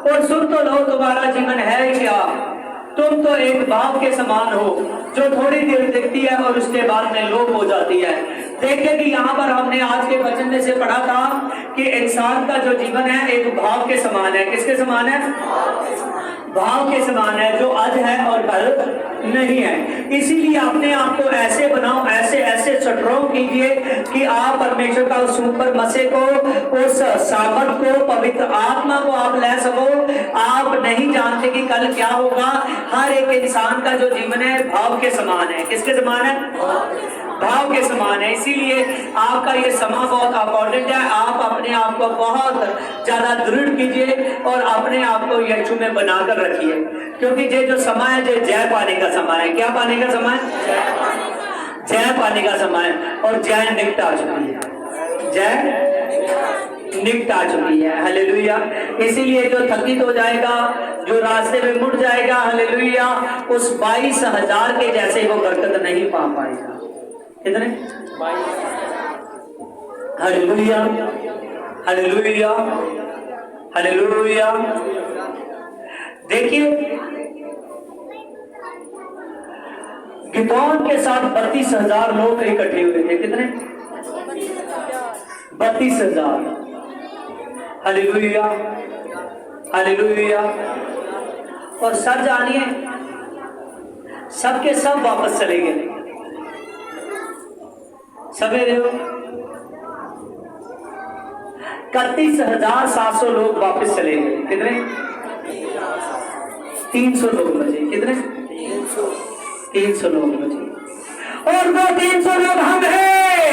A: और सुन तो लो तुम्हारा जीवन है क्या। तुम तो एक भाव के समान हो जो थोड़ी देर दिखती है और उसके बाद में लोप हो जाती है। देखिए कि यहाँ पर हमने आज के वचन में से पढ़ा था कि इंसान का जो जीवन है एक भाव के समान है। किसके समान है? भाव के समान है, जो आज है और कल नहीं है। इसीलिए अपने आप को ऐसे बनाओ, ऐसे ऐसे स्ट्रॉन्ग कीजिए कि आप परमेश्वर का उस सुपर मसीह को, उस सामर्थ को, पवित्र आत्मा को आप ले सको। आप नहीं जानते कि कल क्या होगा। हर एक इंसान का जो जीवन है भाव के समान है। किसके समान है? भाव के समान है। इसीलिए आपका ये समा बहुत इंपॉर्टेंट है। आप अपने आप को बहुत ज्यादा दृढ़ कीजिए और अपने आप को यीशु में बनाकर रखिए, क्योंकि ये जो समय है ये जय पाने का समय है। क्या पाने का समय? जय पाने का समय। और जय निकट आ चुकी है, जय निकट आ चुकी है। हालेलुया। इसीलिए जो थकित हो जाएगा, जो रास्ते में मुड़ जाएगा, हालेलुया, उस 22,000 के जैसे वो बरकत नहीं पा पाएगा। कितने? 22। Hallelujah, hallelujah, hallelujah. देखिए गिदोन के साथ 32,000 लोग इकट्ठे हुए थे। कितने? 32,000। Hallelujah, hallelujah. और सब जानिए सबके सब वापस चले गए। सवेरे 31,700 लोग वापस चले गए। कितने? 300 लोग बचे। कितने? 300 लोग बचे। और वो 300 लोग हम हैं।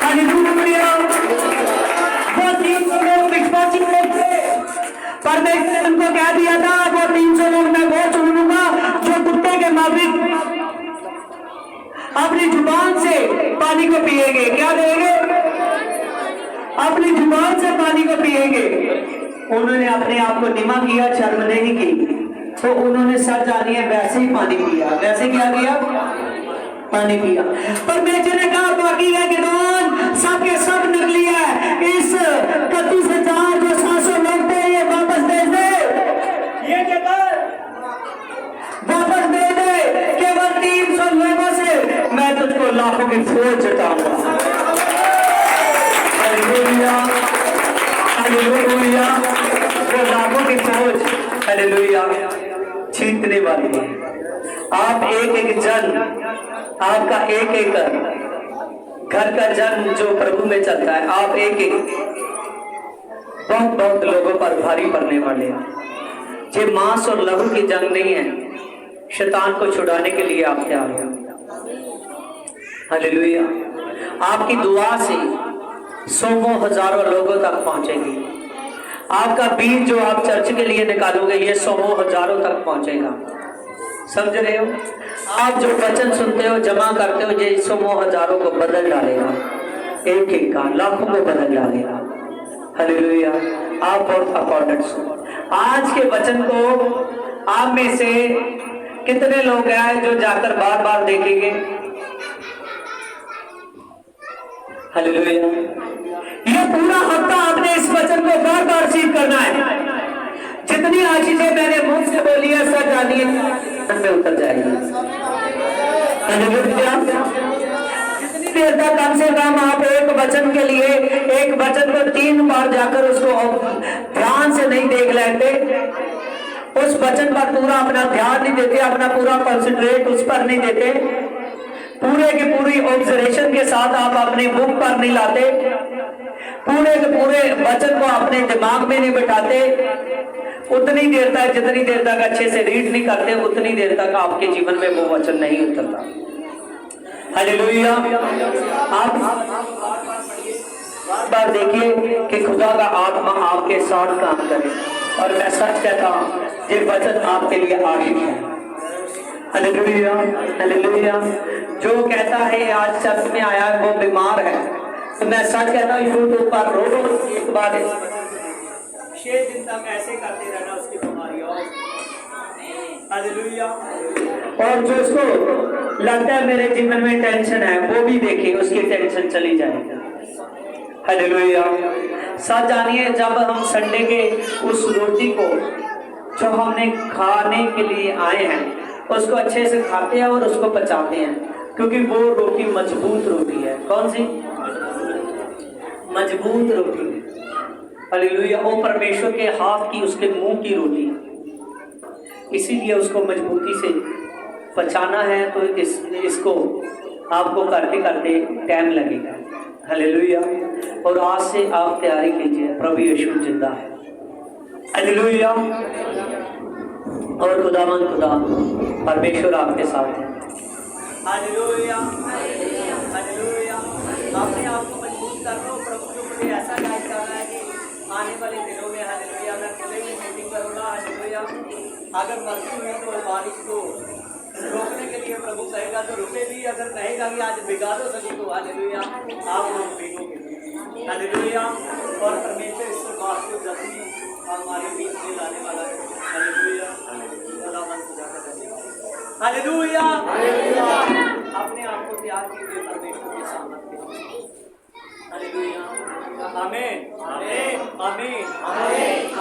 A: हालेलुया। वो 300 लोग विश्वासी लोग थे। परमेश्वर ने उनको कह दिया था वो 300 लोग मैं वो चुन लूंगा जो कुत्ते के माफिक अपनी जुबान से पानी को पिएंगे। क्या देंगे? अपनी जुबान से पानी को पिएंगे। उन्होंने अपने आप को निमा किया, शर्म नहीं की, तो उन्होंने सच जानिए वैसे ही पानी पिया। वैसे क्या किया? पानी पिया। परमेश्वर ने कहा बाकी है गिदोन सबके सब निकली है। इस 31,000 जो 700 लोग थे ये वापस दे दे। ये क्या वापस दे दे। केवल 300 लोगों से मैं तुझको लाखों की फौज जुटाऊंगा। Hallelujah, hallelujah. वो लाखों की फौज, हालेलुया, जीतने वाली है। आप एक एक जन, आपका एक एक घर का जन जो प्रभु में चलता है, आप एक एक बहुत बहुत लोगों पर भारी पड़ने वाले हैं। ये मांस और लहू की जंग नहीं है। शैतान को छुड़ाने के लिए आप तैयार हो। हालेलुया। आपकी दुआ से 100,000 लोगों तक पहुंचेगी। आपका बीज जो आप चर्च के लिए निकालोगे ये 100,000 तक पहुंचेगा। समझ रहे हो? आप जो वचन सुनते हो, जमा करते हो, ये 100,000 को बदल डालेगा। एक एक का लाखों को बदल डालेगा। हालेलुया। आप बहुत इंपॉर्टेंट सुनो। आज के वचन को आप में से कितने लोग हैं जो जाकर बार बार देखेंगे? हालेलुया। ये पूरा हफ्ता आपने इस वचन को बार बार रिसीव करना है। जितनी आशीषें मैंने मुंह से बोली है सब जानिए में उतर जाएगी। हालेलुया। देर तक कम से कम आप एक वचन के लिए एक वचन को 3 बार जाकर उसको ध्यान से नहीं देख लेते, उस वचन पर पूरा अपना ध्यान नहीं देते, अपना पूरा कंसंट्रेट उस पर नहीं देते, पूरे की पूरी ऑब्जर्वेशन के साथ आप अपनी बुक पर नहीं लाते, पूरे के पूरे वचन को अपने दिमाग में नहीं बिठाते, उतनी देर तक जितनी देर तक अच्छे से रीड नहीं करते उतनी देर तक आपके जीवन में वो वचन नहीं उतरता। हालेलुया। आप बार देखिए कि खुदा का आत्मा आपके साथ काम करे, और मैं सच कहता हूं ये वचन आपके लिए आशीष है। Hallelujah, hallelujah. जो कहता है आज चर्च में आया है वो बीमार है, मैं सच कहता हूँ यूट्यूब पर रोज एक बार 6 दिन तक ऐसे करते रहना उसकी बीमारी और हालेलुया। और जो उसको लगता है मेरे जीवन में टेंशन है वो भी देखे उसकी टेंशन चली जाएगी। हालेलुया। सच जानिए जब हम संडे के उस रोटी को जो हमने खाने के लिए आए हैं उसको अच्छे से खाते हैं और उसको पचाते हैं, क्योंकि वो रोटी मजबूत रोटी है। कौन सी मजबूत रोटी? हालेलुया। वो परमेश्वर के हाथ की उसके मुंह की रोटी, इसीलिए उसको मजबूती से पचाना है। तो इसको आपको करते करते टाइम लगेगा। हालेलुया। और आज से आप तैयारी कीजिए, प्रभु यीशु जिंदा है। हालेलुया। और खुदा परमेश्वर आपके साथ है। हालेलुया। हालेलुया। अपने आप को मजबूत कर लो। प्रभु जो मुझे ऐसा गाइड कर रहा है कि आने वाले दिनों में हालेलुया मैं खुले में मीटिंग करूँगा। हालेलुया। अगर मर्जी हुई तो बारिश को रोकने के लिए प्रभु कहेगा तो रुके भी, अगर कहेगा कि आज भिगा दो सभी को, हालेलुया, आप लोग भीगोगे। हालेलुया। और परमेश्वर इस बात को जल्दी हमारे बीच में लाने वाला है। हालेलुया। हालेलुया। हालेलुया। अपने आप को तैयार कीजिए परमेश्वर के सामने। हालेलुया। आमीन। आमीन। आमीन।